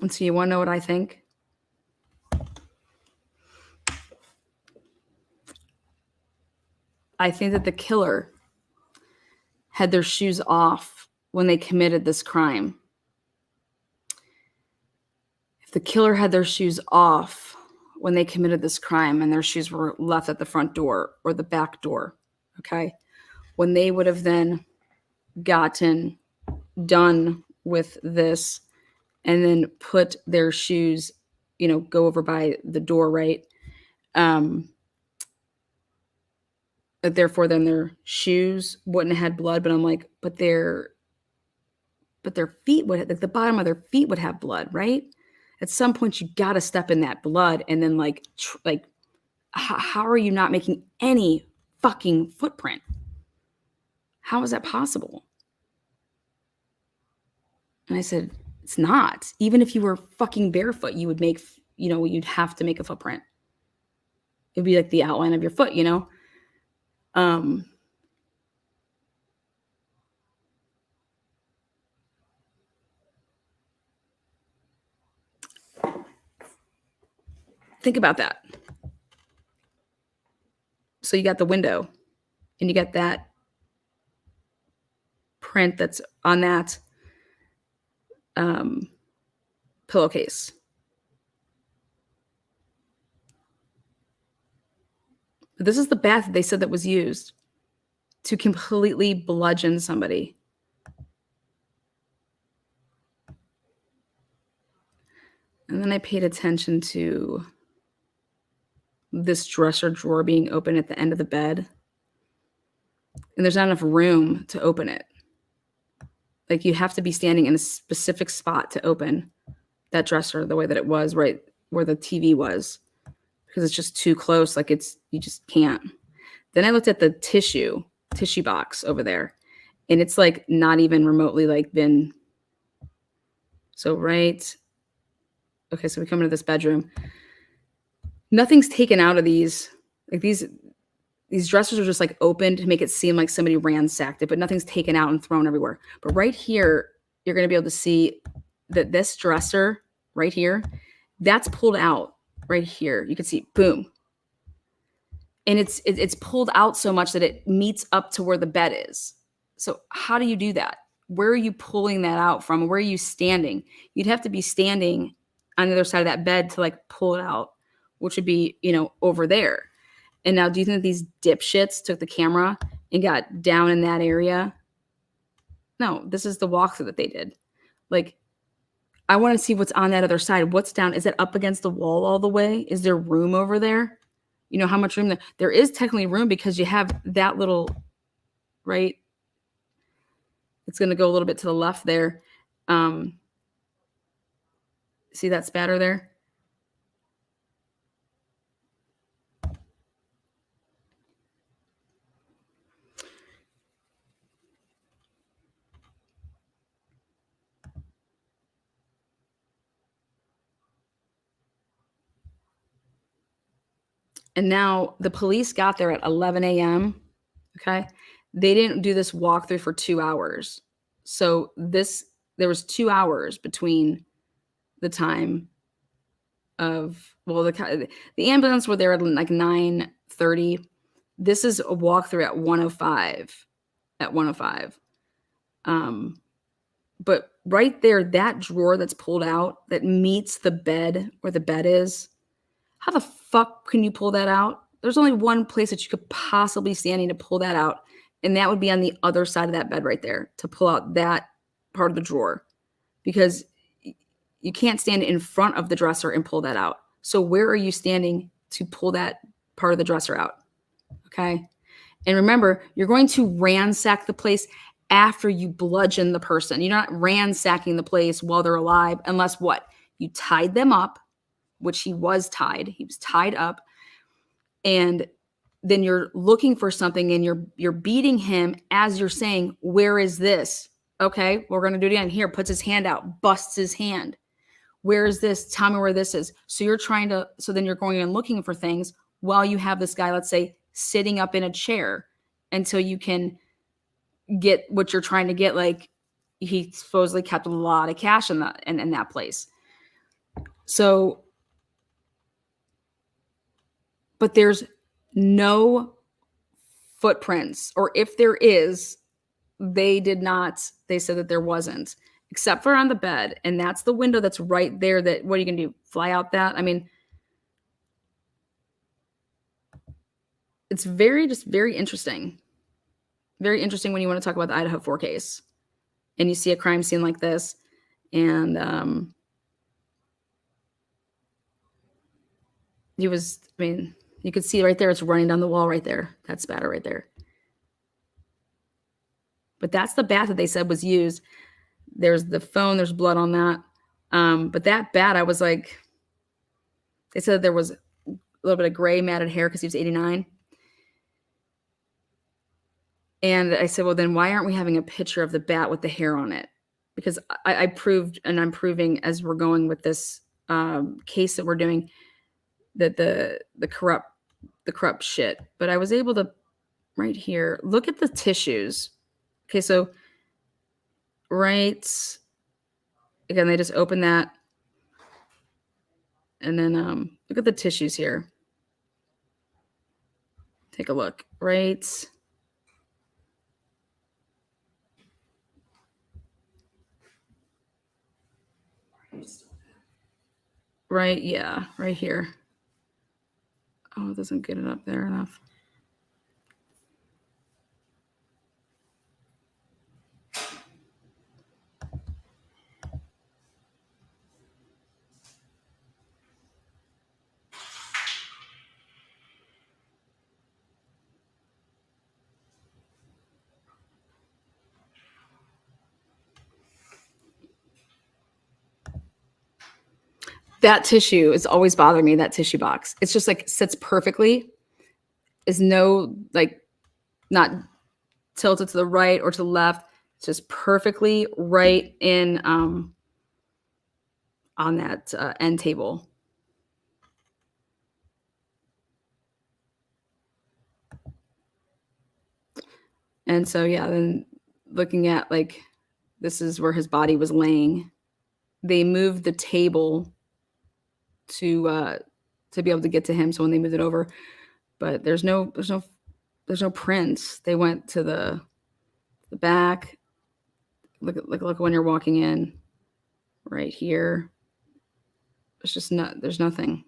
And so you want to know what I think? I think that the killer had their shoes off when they committed this crime. If the killer had their shoes off when they committed this crime and their shoes were left at the front door or the back door, okay, when they would have then gotten done with this and then put their shoes, go over by the door, right? Therefore, then their shoes wouldn't have had blood. But I'm like, but their feet would, like the bottom of their feet would have blood, right? At some point, you got to step in that blood, and then how are you not making any fucking footprint? How is that possible? And I said, it's not. Even if you were fucking barefoot, you would make, you'd have to make a footprint. It'd be like the outline of your foot, Think about that. So you got the window and you got that print that's on that pillowcase. But this is the bat that they said that was used to completely bludgeon somebody. And then I paid attention to this dresser drawer being open at the end of the bed. And there's not enough room to open it. Like you have to be standing in a specific spot to open that dresser the way that it was right where the TV was, because it's just too close. Like you just can't. Then I looked at the tissue box over there, and it's like not even remotely like been. So right. Okay, so we come into this bedroom. Nothing's taken out of these. Like these dressers are just like opened to make it seem like somebody ransacked it, but nothing's taken out and thrown everywhere. But right here, you're going to be able to see that this dresser right here, that's pulled out right here. You can see, boom. And it's pulled out so much that it meets up to where the bed is. So how do you do that? Where are you pulling that out from? Where are you standing? You'd have to be standing on the other side of that bed to like pull it out, which would be, over there. And now do you think these dipshits took the camera and got down in that area? No, this is the walkthrough that they did. Like, I want to see what's on that other side. What's down? Is it up against the wall all the way? Is there room over there? You know how much room there? There is technically room because you have that little, right? It's going to go a little bit to the left there. See that spatter there? And now the police got there at 11 a.m. Okay. They didn't do this walkthrough for 2 hours. So there was 2 hours between the time of, well, the ambulance were there at like 9:30. This is a walkthrough at 1:05. But right there, that drawer that's pulled out that meets the bed where the bed is, how the fuck can you pull that out? There's only one place that you could possibly be standing to pull that out, and that would be on the other side of that bed right there to pull out that part of the drawer, because you can't stand in front of the dresser and pull that out. So where are you standing to pull that part of the dresser out? Okay. And remember, you're going to ransack the place after you bludgeon the person. You're not ransacking the place while they're alive, unless what? You tied them up, which he was tied. He was tied up. And then you're looking for something and you're beating him as you're saying, where is this? Okay, we're going to do it again. Here, puts his hand out, busts his hand. Where is this? Tell me where this is. So then you're going and looking for things while you have this guy, let's say, sitting up in a chair until you can get what you're trying to get. Like he supposedly kept a lot of cash in that place. So, but there's no footprints, or if there is, they said that there wasn't, except for on the bed. And that's the window that's right there. That, what are you going to do? Fly out that? I mean, it's just very interesting. Very interesting when you want to talk about the Idaho4 case and you see a crime scene like this. And you could see right there, it's running down the wall right there. That spatter right there. But that's the bat that they said was used. There's the phone, there's blood on that. But that bat, I was like, they said there was a little bit of gray matted hair because he was 89. And I said, well, then why aren't we having a picture of the bat with the hair on it? Because I proved, and I'm proving as we're going with this case that we're doing, that the corrupt shit. But I was able to, right here, look at the tissues. Okay, so right, again, they just open that. And then look at the tissues here. Take a look. Right. Right, yeah, right here. Oh, it doesn't get it up there enough. That tissue is always bothering me, that tissue box. It's just like sits perfectly. Is no, like, not tilted to the right or to the left. It's just perfectly right in on that end table. And so, yeah, then looking at, like, this is where his body was laying. They moved the table to be able to get to him. So when they moved it over, but there's no prints. They went to the back. Look when you're walking in, right here. It's just not. There's nothing.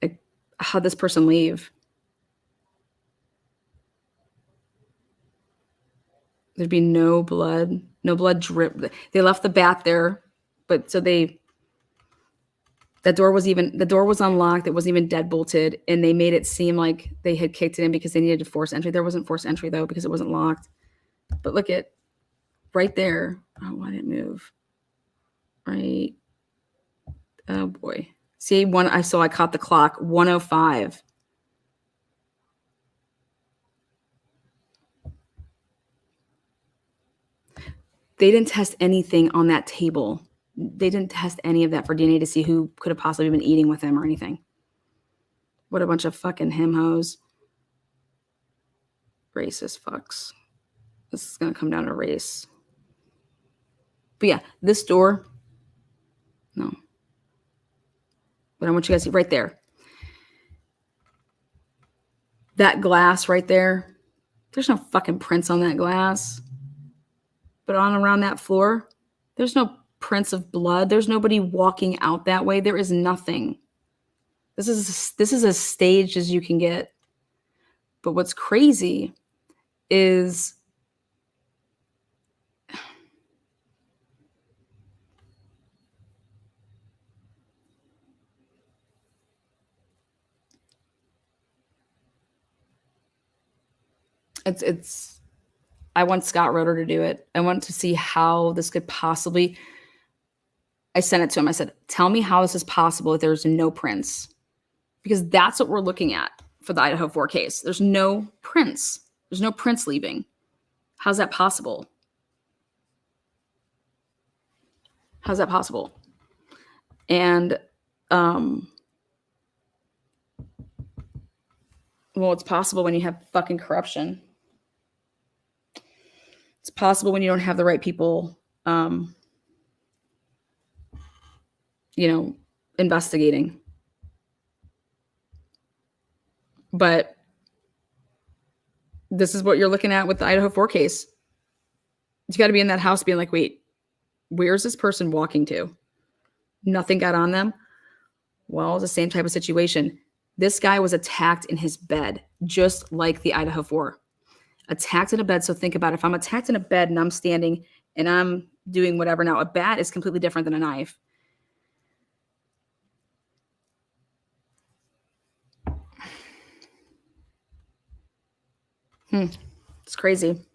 Like, how'd this person leave? There'd be no blood drip. They left the bat there, but so the door was unlocked. It wasn't even deadbolted, and they made it seem like they had kicked it in because they needed to force entry. There wasn't forced entry though because it wasn't locked. But look at right there. Oh, why didn't it move? Right. Oh boy. See, I caught the clock. 105. They didn't test anything on that table. They didn't test any of that for DNA to see who could have possibly been eating with him or anything. What a bunch of fucking him-hoes. Racist fucks. This is going to come down to race. But yeah, this door, no. But I want you guys to see right there. That glass right there, there's no fucking prints on that glass. But on around that floor, there's no prints of blood. There's nobody walking out that way. There is nothing. This is as staged as you can get. But what's crazy is it's I want Scott Roeder to do it. I want to see how this could possibly. I sent it to him. I said, tell me how this is possible if there's no prints. Because that's what we're looking at for the Idaho4 case. There's no prints. There's no prints leaving. How's that possible? How's that possible? And, well, it's possible when you have fucking corruption. It's possible when you don't have the right people, investigating. But this is what you're looking at with the Idaho4 case. You got to be in that house being like, wait, where's this person walking to? Nothing got on them. Well, it's the same type of situation. This guy was attacked in his bed, just like the Idaho4. Attacked in a bed. So think about it. If I'm attacked in a bed and I'm standing and I'm doing whatever. Now, a bat is completely different than a knife. It's crazy.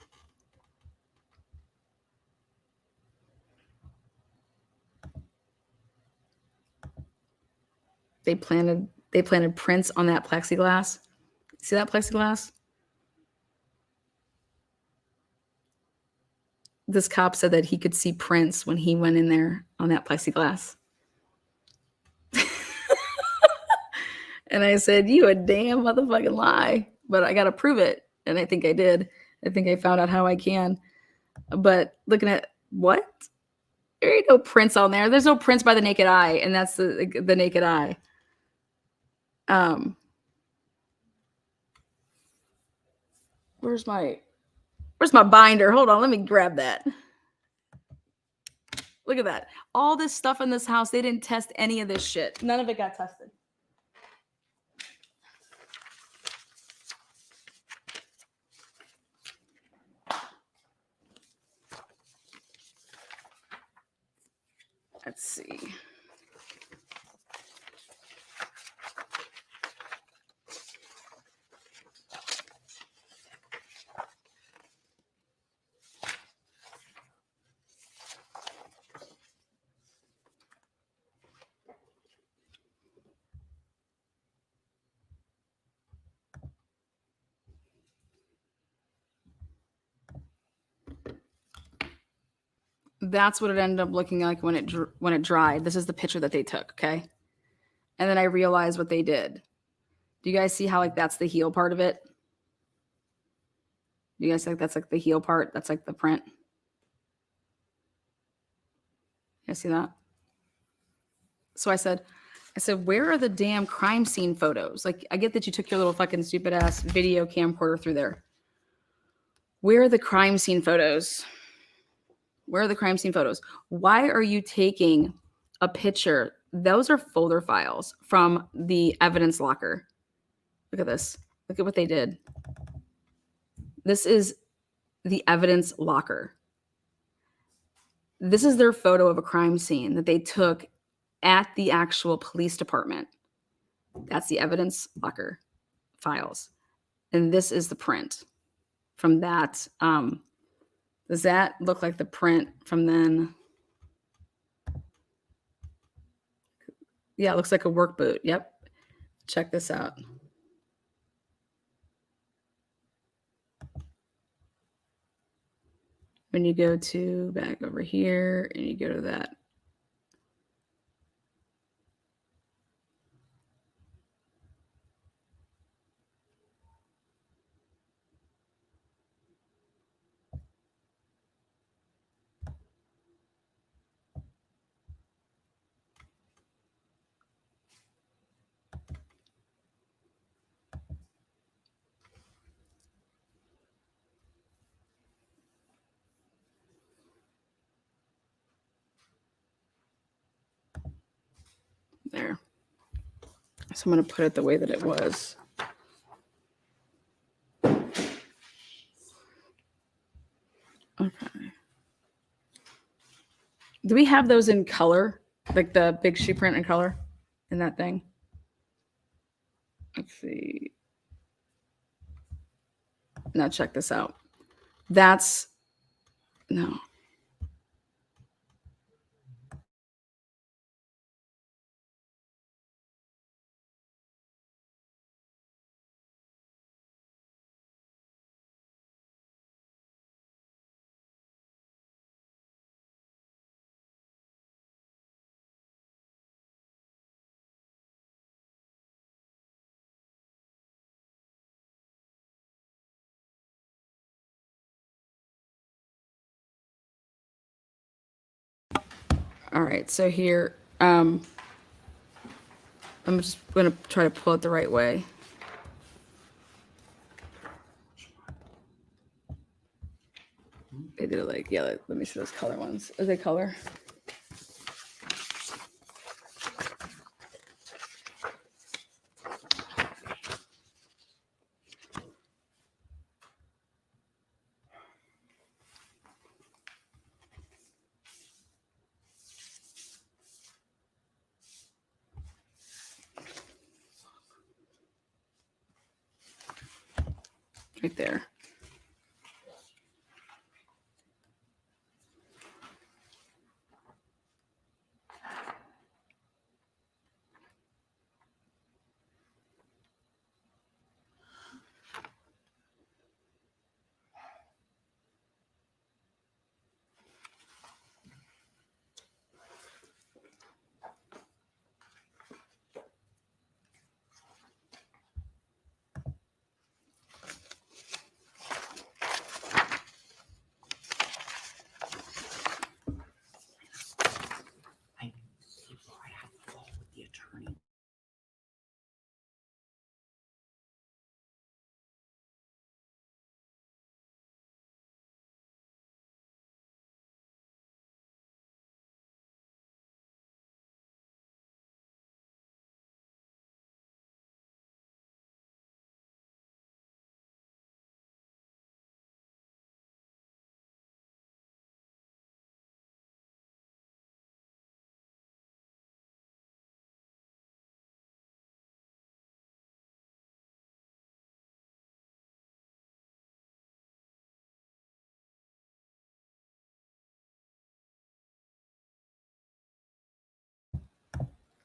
They planted prints on that plexiglass. See that plexiglass? This cop said that he could see prints when he went in there on that plexiglass. And I said, you a damn motherfucking lie, but I got to prove it. And I think I did. I think I found out how I can. But looking at what? There ain't no prints on there. There's no prints by the naked eye, and that's the naked eye. Where's my binder? Hold on, let me grab that. Look at that. All this stuff in this house, they didn't test any of this shit. None of it got tested. Let's see. That's what it ended up looking like when it dried. This is the picture that they took, okay? And then I realized what they did. Do you guys see how like that's the heel part of it? Do you guys think that's like the heel part? That's like the print. You guys see that? So I said, where are the damn crime scene photos? Like, I get that you took your little fucking stupid ass video camcorder through there. Where are the crime scene photos? Where are the crime scene photos? Why are you taking a picture? Those are folder files from the evidence locker. Look at this. Look at what they did. This is the evidence locker. This is their photo of a crime scene that they took at the actual police department. That's the evidence locker files. And this is the print from that. Does that look like the print from then? Yeah, it looks like a work boot. Yep. Check this out. When you go to back over here and you go to that. There. So I'm going to put it the way that it was. Okay. Do we have those in color? Like the big shoe print in color in that thing? Let's see. Now check this out. That's, no. All right, so here, I'm just going to try to pull it the right way. They did it like, yeah, let me see those color ones. Is they color? Right there.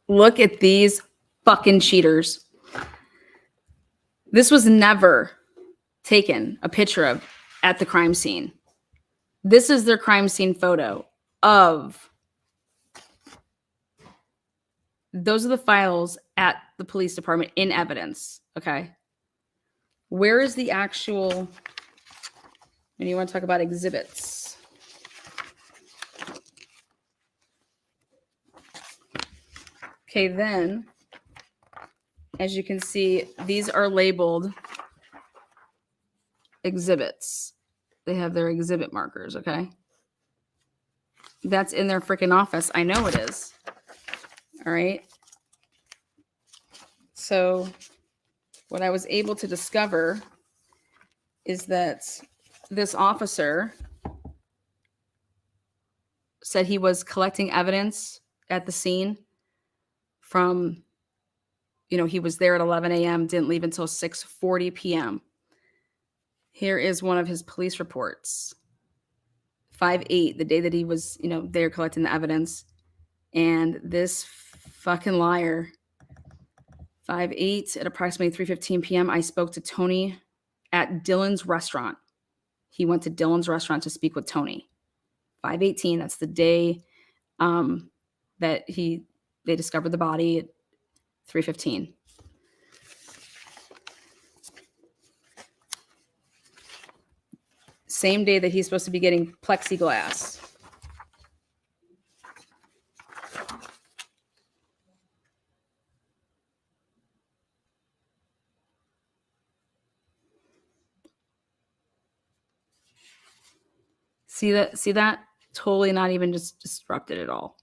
Look at these fucking cheaters. This was never taken a picture of at the crime scene. This is their crime scene photo of. Those are the files at the police department in evidence. Okay. Where is the actual, when you want to talk about exhibits? Okay, then, as you can see, these are labeled exhibits. They have their exhibit markers, okay? That's in their freaking office. I know it is. All right. So what I was able to discover is that this officer said he was collecting evidence at the scene from, he was there at 11 a.m., didn't leave until 6:40 p.m. Here is one of his police reports. 5/8, the day that he was, there collecting the evidence. And this fucking liar, 5/8 at approximately 3:15 p.m., I spoke to Tony at Dylan's restaurant. He went to Dylan's restaurant to speak with Tony. 5/18, that's the day that they discovered the body at 3:15. Same day that he's supposed to be getting plexiglass. See that? See that? Totally not even just disrupted at all.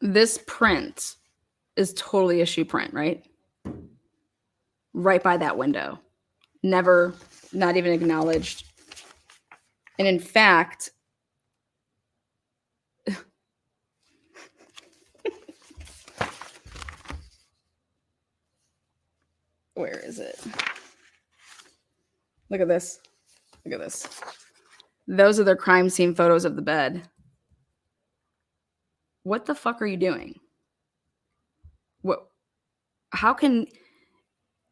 This print is totally a shoe print, right? Right by that window. Never, not even acknowledged. And in fact, where is it? Look at this. Look at this. Those are their crime scene photos of the bed. What the fuck are you doing? What? How can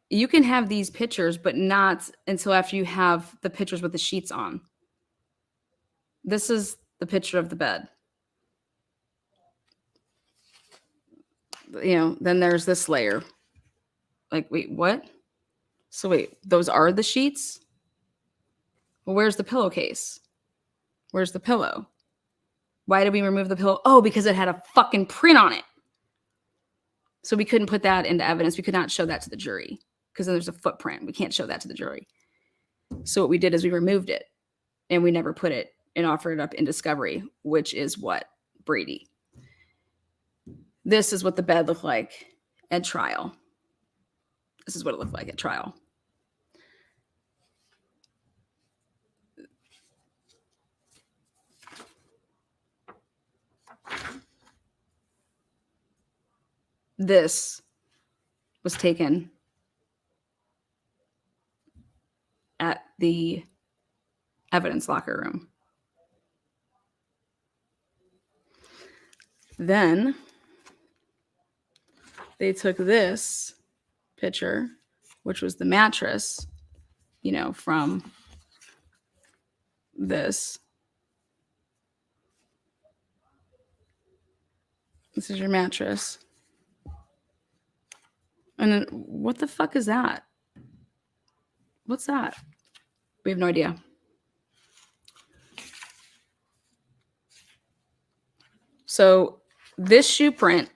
you can have these pictures, but not until after you have the pictures with the sheets on? This is the picture of the bed. Then there's this layer. Like, wait, what? So wait, those are the sheets? Well, where's the pillowcase? Where's the pillow? Why did we remove the pillow? Oh, because it had a fucking print on it. So we couldn't put that into evidence. We could not show that to the jury because then there's a footprint. We can't show that to the jury. So what we did is we removed it and we never put it and offered it up in discovery, which is what? Brady. This is what the bed looked like at trial. This is what it looked like at trial. This was taken at the evidence locker room. Then they took this picture, which was the mattress, from this. This is your mattress. And then what the fuck is that? What's that? We have no idea. So this shoe print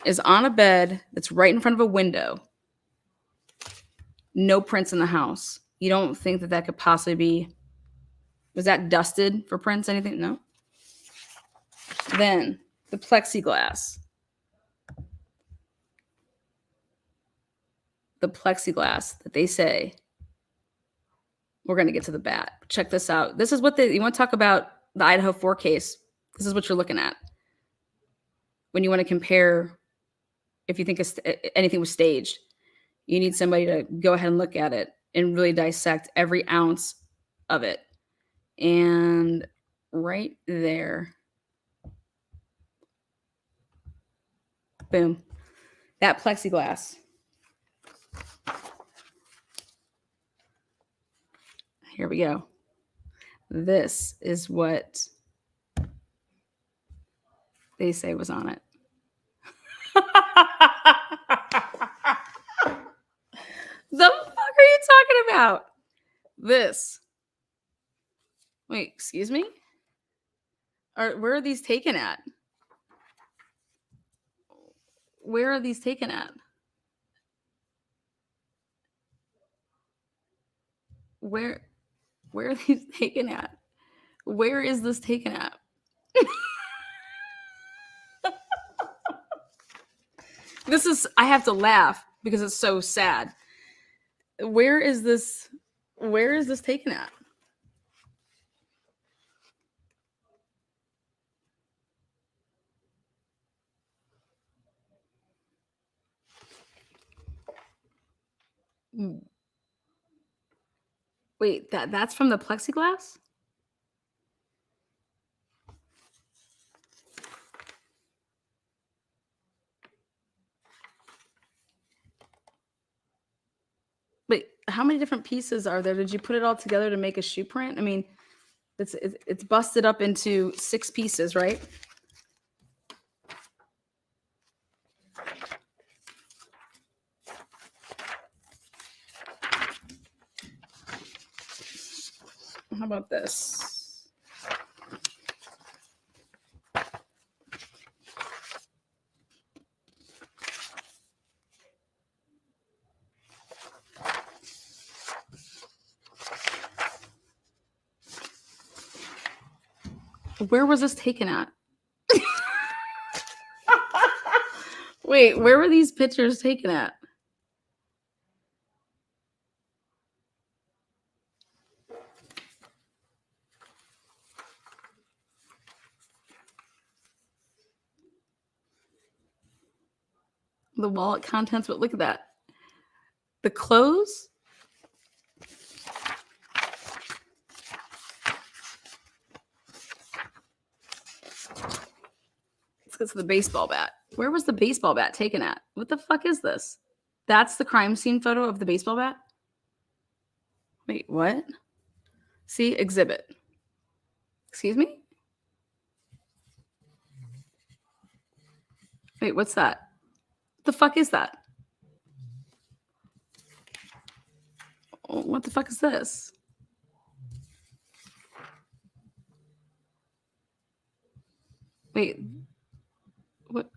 is on a bed that's right in front of a window. No prints in the house. You don't think that that could possibly be, was that dusted for prints? Anything? No. Then the plexiglass. The plexiglass that they say, we're going to get to the bat. Check this out. This is what you want to talk about the Idaho4 case. This is what you're looking at when you want to compare if you think anything was staged. You need somebody to go ahead and look at it and really dissect every ounce of it. And right there, boom, that plexiglass. Here we go. This is what they say was on it. The fuck are you talking about? This. Wait, excuse me? Where are these taken at? Where are these taken at? Where are these taken at? Where is this taken at? I have to laugh because it's so sad. Where is this taken at? Wait, that's from the plexiglass? Wait, how many different pieces are there? Did you put it all together to make a shoe print? I mean, it's busted up into 6 pieces, right? How about this? Where was this taken at? Wait, where were these pictures taken at? The wallet contents, but look at that. The clothes? Let's get to the baseball bat. Where was the baseball bat taken at? What the fuck is this? That's the crime scene photo of the baseball bat? Wait, what? See, exhibit. Excuse me? Wait, what's that? What the fuck is that? Oh, what the fuck is this? Wait, what?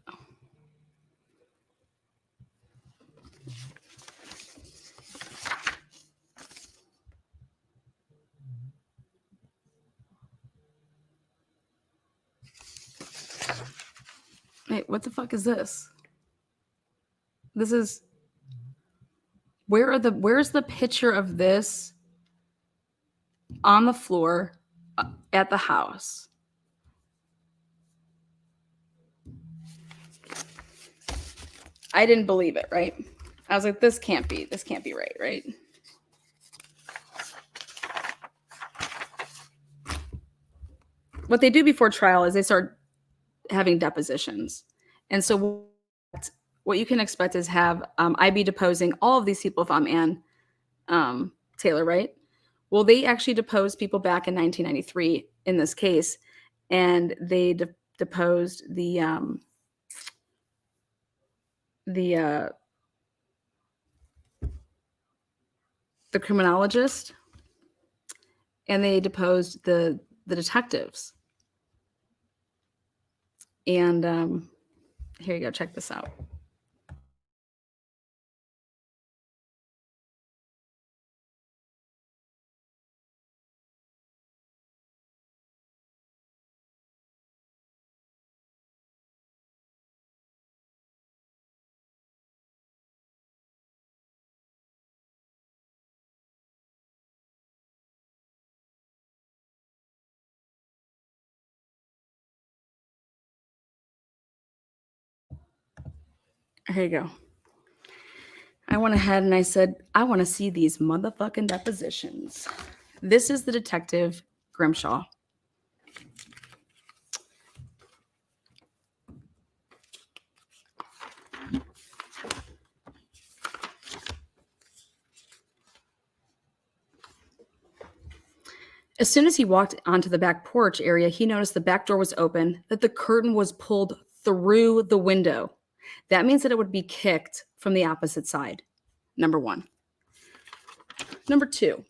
Wait, what the fuck is this? This is, where's the picture of this on the floor at the house? I didn't believe it, right? I was like, this can't be right, right? What they do before trial is they start having depositions. And so what you can expect is have I be deposing all of these people if I'm Ann Taylor, right? Well, they actually deposed people back in 1993 in this case, and they deposed the criminologist, and they deposed the detectives. And here you go, check this out. Here you go. I went ahead and I said, I want to see these motherfucking depositions. This is the detective Grimshaw. As soon as he walked onto the back porch area, he noticed the back door was open, that the curtain was pulled through the window. That means that it would be kicked from the opposite side. Number one. Number two.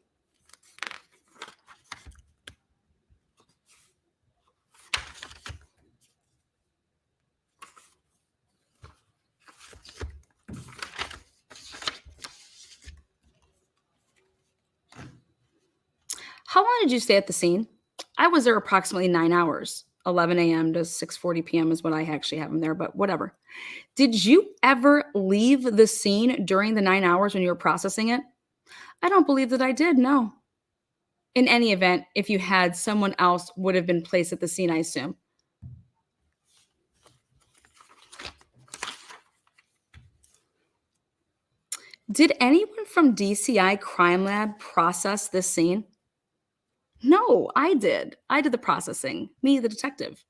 How long did you stay at the scene? I was there approximately 9 hours. 11 a.m. to 6:40 p.m. is what I actually have him there, but whatever. Did you ever leave the scene during the 9 hours when you were processing it? I don't believe that I did, no. In any event, if you had, someone else would have been placed at the scene, I assume. Did anyone from DCI Crime Lab process this scene? No, I did. I did the processing. Me, the detective.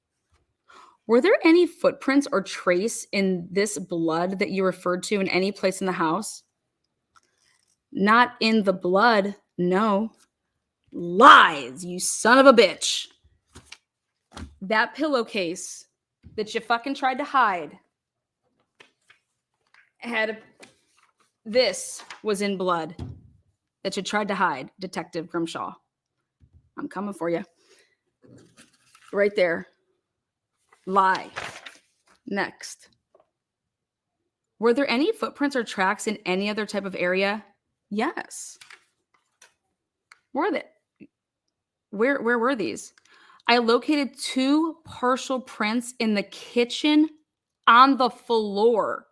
Were there any footprints or trace in this blood that you referred to in any place in the house? Not in the blood, no. Lies, you son of a bitch. That pillowcase that you fucking tried to hide this was in blood that you tried to hide, Detective Grimshaw. I'm coming for you. Right there. Lie. Next. Were there any footprints or tracks in any other type of area? Yes. Were they? Where were these? I located 2 partial prints in the kitchen on the floor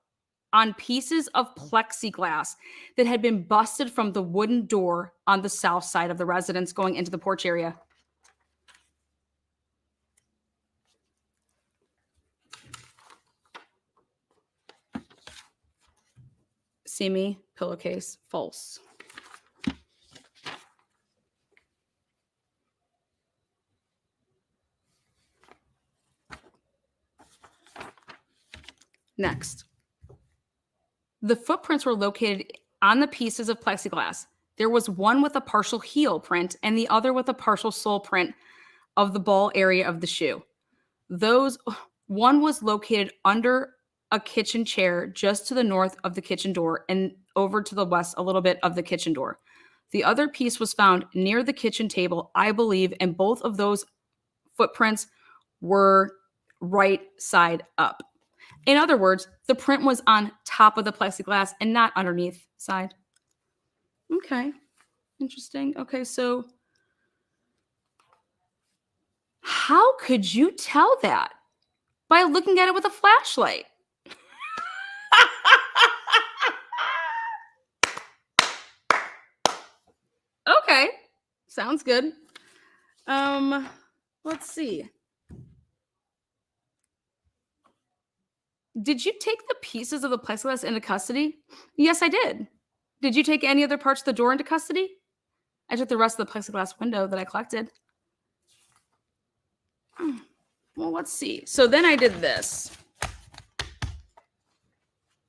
on pieces of plexiglass that had been busted from the wooden door on the south side of the residence going into the porch area. See me? Pillowcase. False. Next. The footprints were located on the pieces of plexiglass. There was one with a partial heel print and the other with a partial sole print of the ball area of the shoe. One was located under a kitchen chair just to the north of the kitchen door and over to the west a little bit of the kitchen door. The other piece was found near the kitchen table, I believe, and both of those footprints were right side up. In other words, the print was on top of the plexiglass and not underneath side. Okay, interesting. Okay, so how could you tell that? By looking at it with a flashlight. Okay, sounds good. Let's see. Did you take the pieces of the plexiglass into custody? Yes, I did. Did you take any other parts of the door into custody? I took the rest of the plexiglass window that I collected. Well, let's see. So then I did this.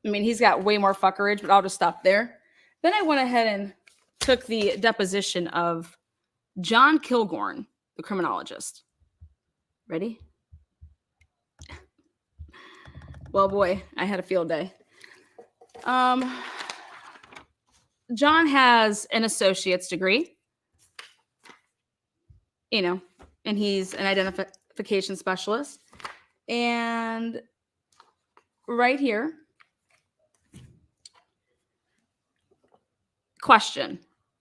I mean, he's got way more fuckerage, but I'll just stop there. Then I went ahead and took the deposition of John Kilgorn, the criminologist. Ready? Well, boy, I had a field day. John has an associate's degree, and he's an identification specialist. And right here, question.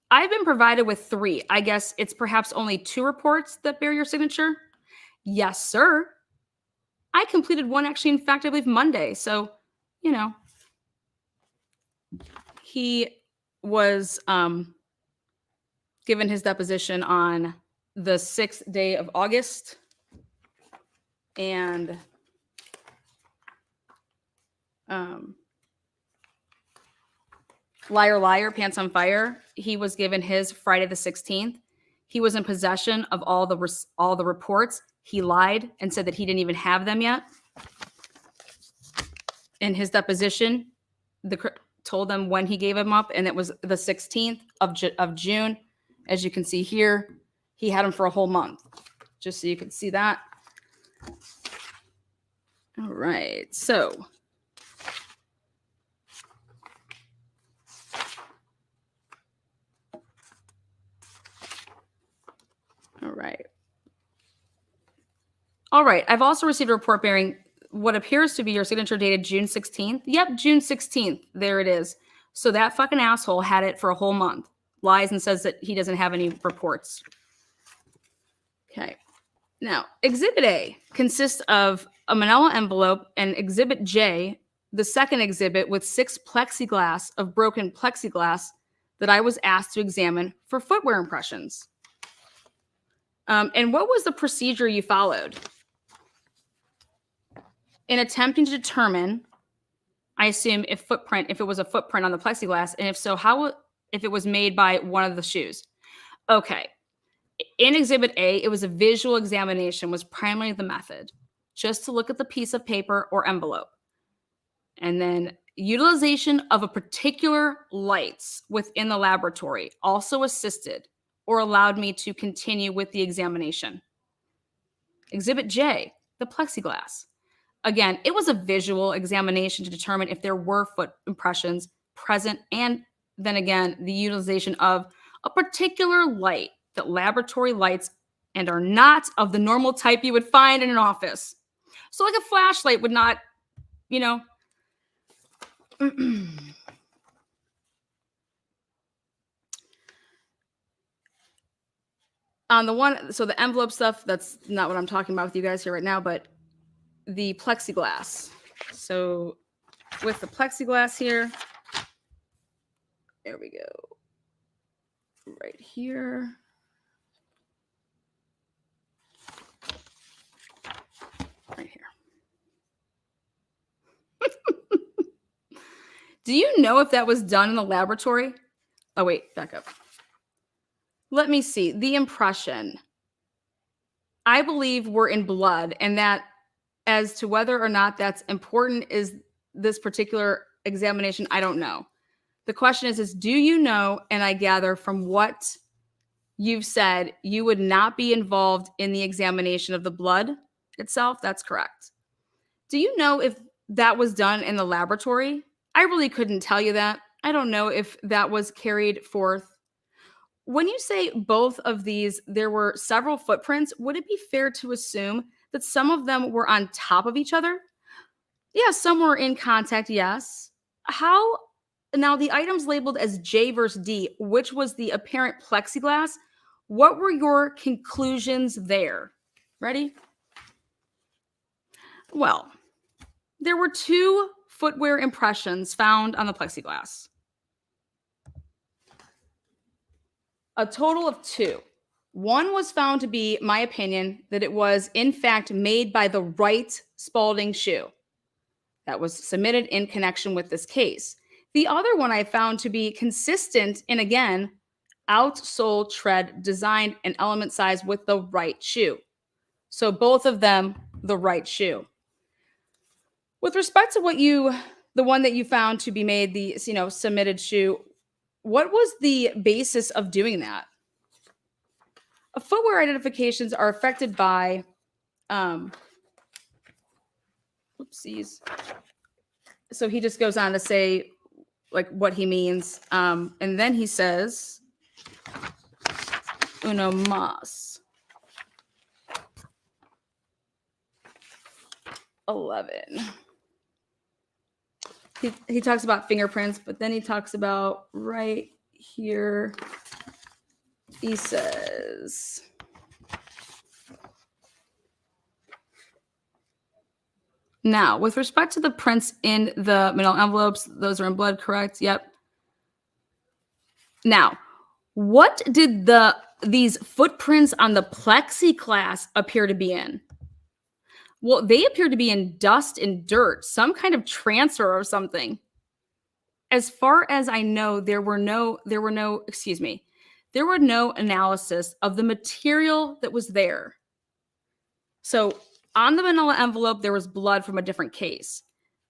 I've been provided with 3. I guess it's perhaps only 2 reports that bear your signature. Yes, sir. I completed one actually, in fact, I believe Monday. So, he was given his deposition on the 6th day of August. And Liar, liar, pants on fire. He was given his Friday the 16th. He was in possession of all the reports. He lied and said that he didn't even have them yet. In his deposition, told them when he gave them up, and it was the 16th of June. As you can see here, he had them for a whole month, just so you can see that. All right, so all right. I've also received a report bearing what appears to be your signature dated June 16th. Yep, June 16th. There it is. So that fucking asshole had it for a whole month. Lies and says that he doesn't have any reports. Okay. Now, Exhibit A consists of a manila envelope, and Exhibit J, the second exhibit, with 6 plexiglass of broken plexiglass that I was asked to examine for footwear impressions. And what was the procedure you followed in attempting to determine, I assume, if it was a footprint on the plexiglass, and if so, if it was made by one of the shoes? Okay. In Exhibit A, it was a visual examination was primarily the method, just to look at the piece of paper or envelope. And then utilization of a particular lights within the laboratory also assisted or allowed me to continue with the examination. Exhibit J, the plexiglass. Again, it was a visual examination to determine if there were foot impressions present, and then again, the utilization of a particular light, that laboratory lights, and are not of the normal type you would find in an office. So like a flashlight would not, on the one, so the envelope stuff, that's not what I'm talking about with you guys here right now, but the plexiglass. So with the plexiglass here, there we go. Right here. Right here. Do you know if that was done in the laboratory? Oh, wait, back up. Let me see. The impression, I believe, were in blood, and that as to whether or not that's important is this particular examination, I don't know. The question is do you know, and I gather from what you've said, you would not be involved in the examination of the blood itself? That's correct. Do you know if that was done in the laboratory? I really couldn't tell you that. I don't know if that was carried forth. When you say both of these, there were several footprints, would it be fair to assume that some of them were on top of each other? Yeah, some were in contact, yes. How? Now, the items labeled as J versus D, which was the apparent plexiglass, what were your conclusions there? Ready? Well, there were 2 footwear impressions found on the plexiglass. A total of 2. One was found to be, my opinion, that it was in fact made by the right Spalding shoe. That was submitted in connection with this case. The other one I found to be consistent in, again, outsole tread design and element size with the right shoe. So both of them, the right shoe. With respect to the one that you found to be made the, submitted shoe, what was the basis of doing that? Footwear identifications are affected by, oopsies. So he just goes on to say, like, what he means. And then he says, uno más. 11. He talks about fingerprints, but then he talks about right here. He says, now, with respect to the prints in the manila envelopes, those are in blood, correct? Yep. Now, what did these footprints on the plexiglass appear to be in? Well, they appear to be in dust and dirt, some kind of transfer or something. as far as I know, there were no analysis of the material that was there. So on the manila envelope, there was blood from a different case.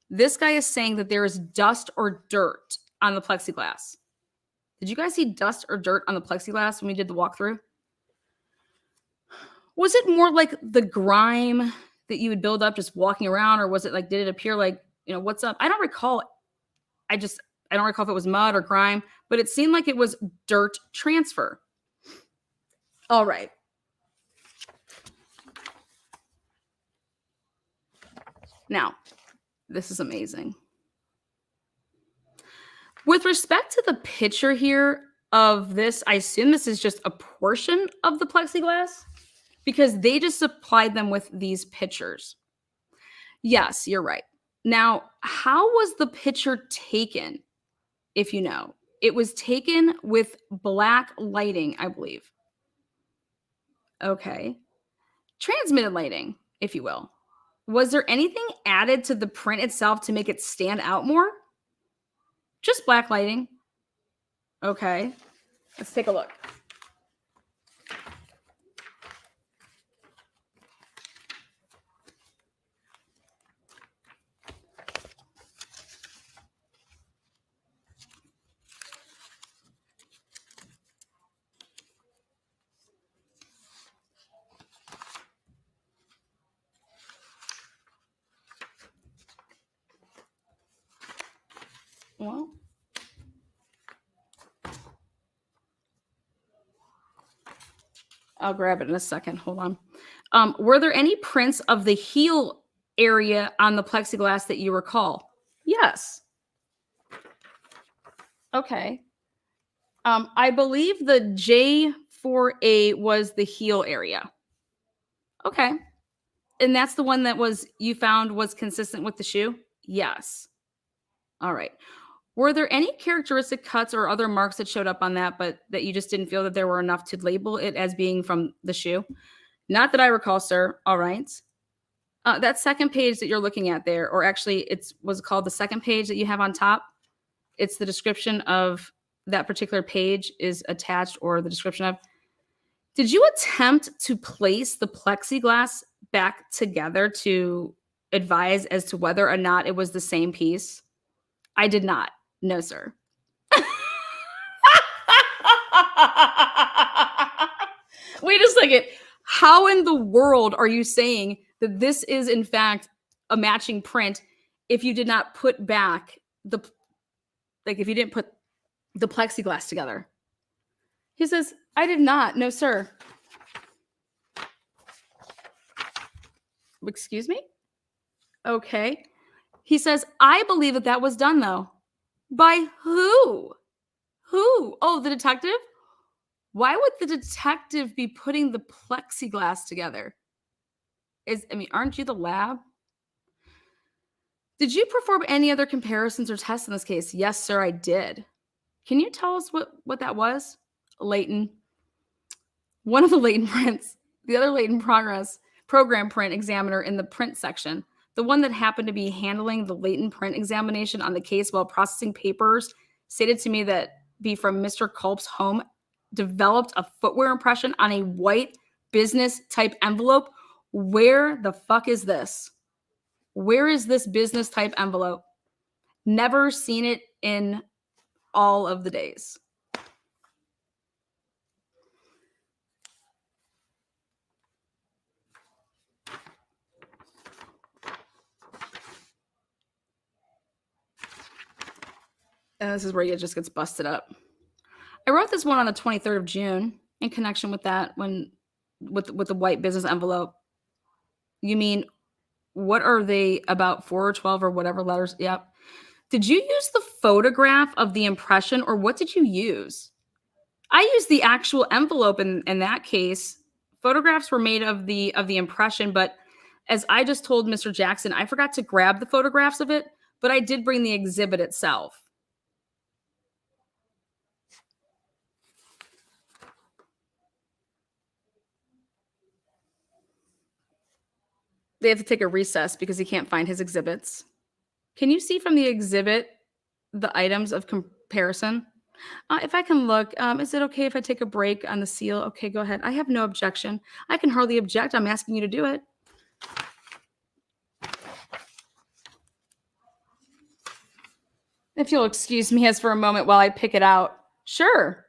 This guy is saying that there is dust or dirt on the plexiglass. Did you guys see dust or dirt on the plexiglass when we did the walkthrough? Was it more like the grime that you would build up just walking around, or was it like, did it appear like, what's up? I don't recall. I don't recall if it was mud or grime, but it seemed like it was dirt transfer. All right. Now, this is amazing. With respect to the picture here of this, I assume this is just a portion of the plexiglass because they just supplied them with these pictures. Yes, you're right. Now, how was the picture taken, if you know? It was taken with black lighting, I believe. Okay. Transmitted lighting, if you will. Was there anything added to the print itself to make it stand out more? Just black lighting. Okay. Let's take a look. Well, I'll grab it in a second. Hold on. Were there any prints of the heel area on the plexiglass that you recall? Yes. Okay. I believe the J4A was the heel area. Okay. And that's the one that you found was consistent with the shoe? Yes. All right. Were there any characteristic cuts or other marks that showed up on that, but that you just didn't feel that there were enough to label it as being from the shoe? Not that I recall, sir. All right. That second page that you're looking at there, or actually it's what's called the second page that you have on top. It's the description of that particular page is attached, or the description of. Did you attempt to place the plexiglass back together to advise as to whether or not it was the same piece? I did not. No, sir. Wait a second. How in the world are you saying that this is in fact a matching print if you did not put back if you didn't put the plexiglass together? He says, I did not. No, sir. Excuse me? Okay. He says, I believe that was done though. By who? Who? Oh, the detective? Why would the detective be putting the plexiglass together? Aren't you the lab? Did you perform any other comparisons or tests in this case? Yes, sir, I did. Can you tell us what that was? Latent. One of the latent prints, the other latent program print examiner in the print section, the one that happened to be handling the latent print examination on the case while processing papers, stated to me that be from Mr. Culp's home, developed a footwear impression on a white business type envelope. Where the fuck is this? Where is this business type envelope? Never seen it in all of the days. And this is where it just gets busted up. I wrote this one on the 23rd of June in connection with that with the white business envelope. You mean, what are they about 4 or 12 or whatever letters? Yep. Did you use the photograph of the impression, or what did you use? I used the actual envelope in that case. Photographs were made of the impression, but as I just told Mr. Jackson, I forgot to grab the photographs of it, but I did bring the exhibit itself. They have to take a recess because he can't find his exhibits. Can you see from the exhibit the items of comparison? If I can look, is it okay if I take a break on the seal? Okay, go ahead. I have no objection. I can hardly object. I'm asking you to do it. If you'll excuse me as for a moment while I pick it out. Sure.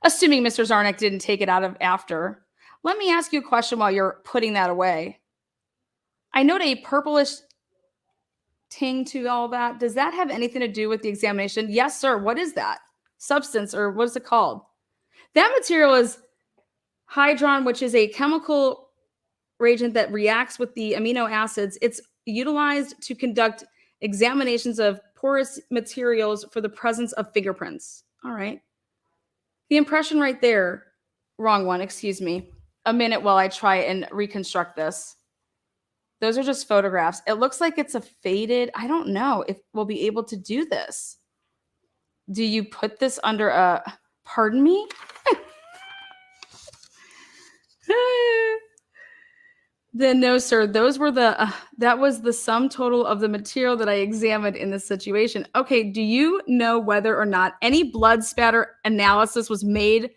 Assuming Mr. Zarnik didn't take it out of after. Let me ask you a question while you're putting that away. I note a purplish ting to all that. Does that have anything to do with the examination? Yes, sir. What is that? Substance, or what is it called? That material is hydron, which is a chemical reagent that reacts with the amino acids. It's utilized to conduct examinations of porous materials for the presence of fingerprints. All right. The impression right there, wrong one, excuse me. A minute while I try and reconstruct this. Those are just photographs. It looks like it's a faded. I don't know if we'll be able to do this. Do you put this under a, pardon me? Then no, sir. Those were the, that was the sum total of the material that I examined in this situation. Okay, do you know whether or not any blood spatter analysis was made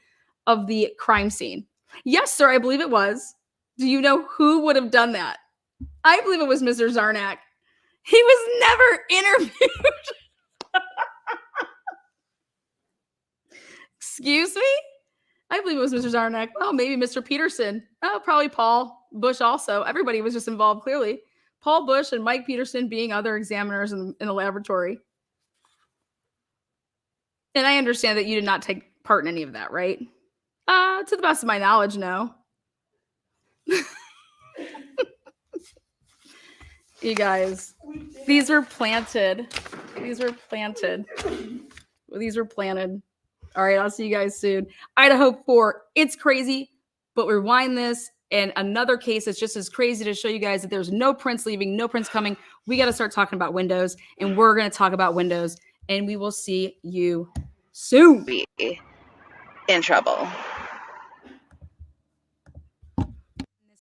of the crime scene? Yes, sir, I believe it was. Do you know who would have done that? I believe it was Mr. Zarnak. He was never interviewed. Excuse me? I believe it was Mr. Zarnak. Oh, maybe Mr. Peterson. Oh, probably Paul Bush also. Everybody was just involved, clearly. Paul Bush and Mike Peterson being other examiners in the laboratory. And I understand that you did not take part in any of that, right? To the best of my knowledge, no. You guys, these were planted. These were planted. These were planted. All right, I'll see you guys soon. Idaho4, it's crazy, but rewind this. And another case that's just as crazy to show you guys that there's no prints leaving, no prints coming. We got to start talking about windows, and we're going to talk about windows, and we will see you soon. Be in trouble.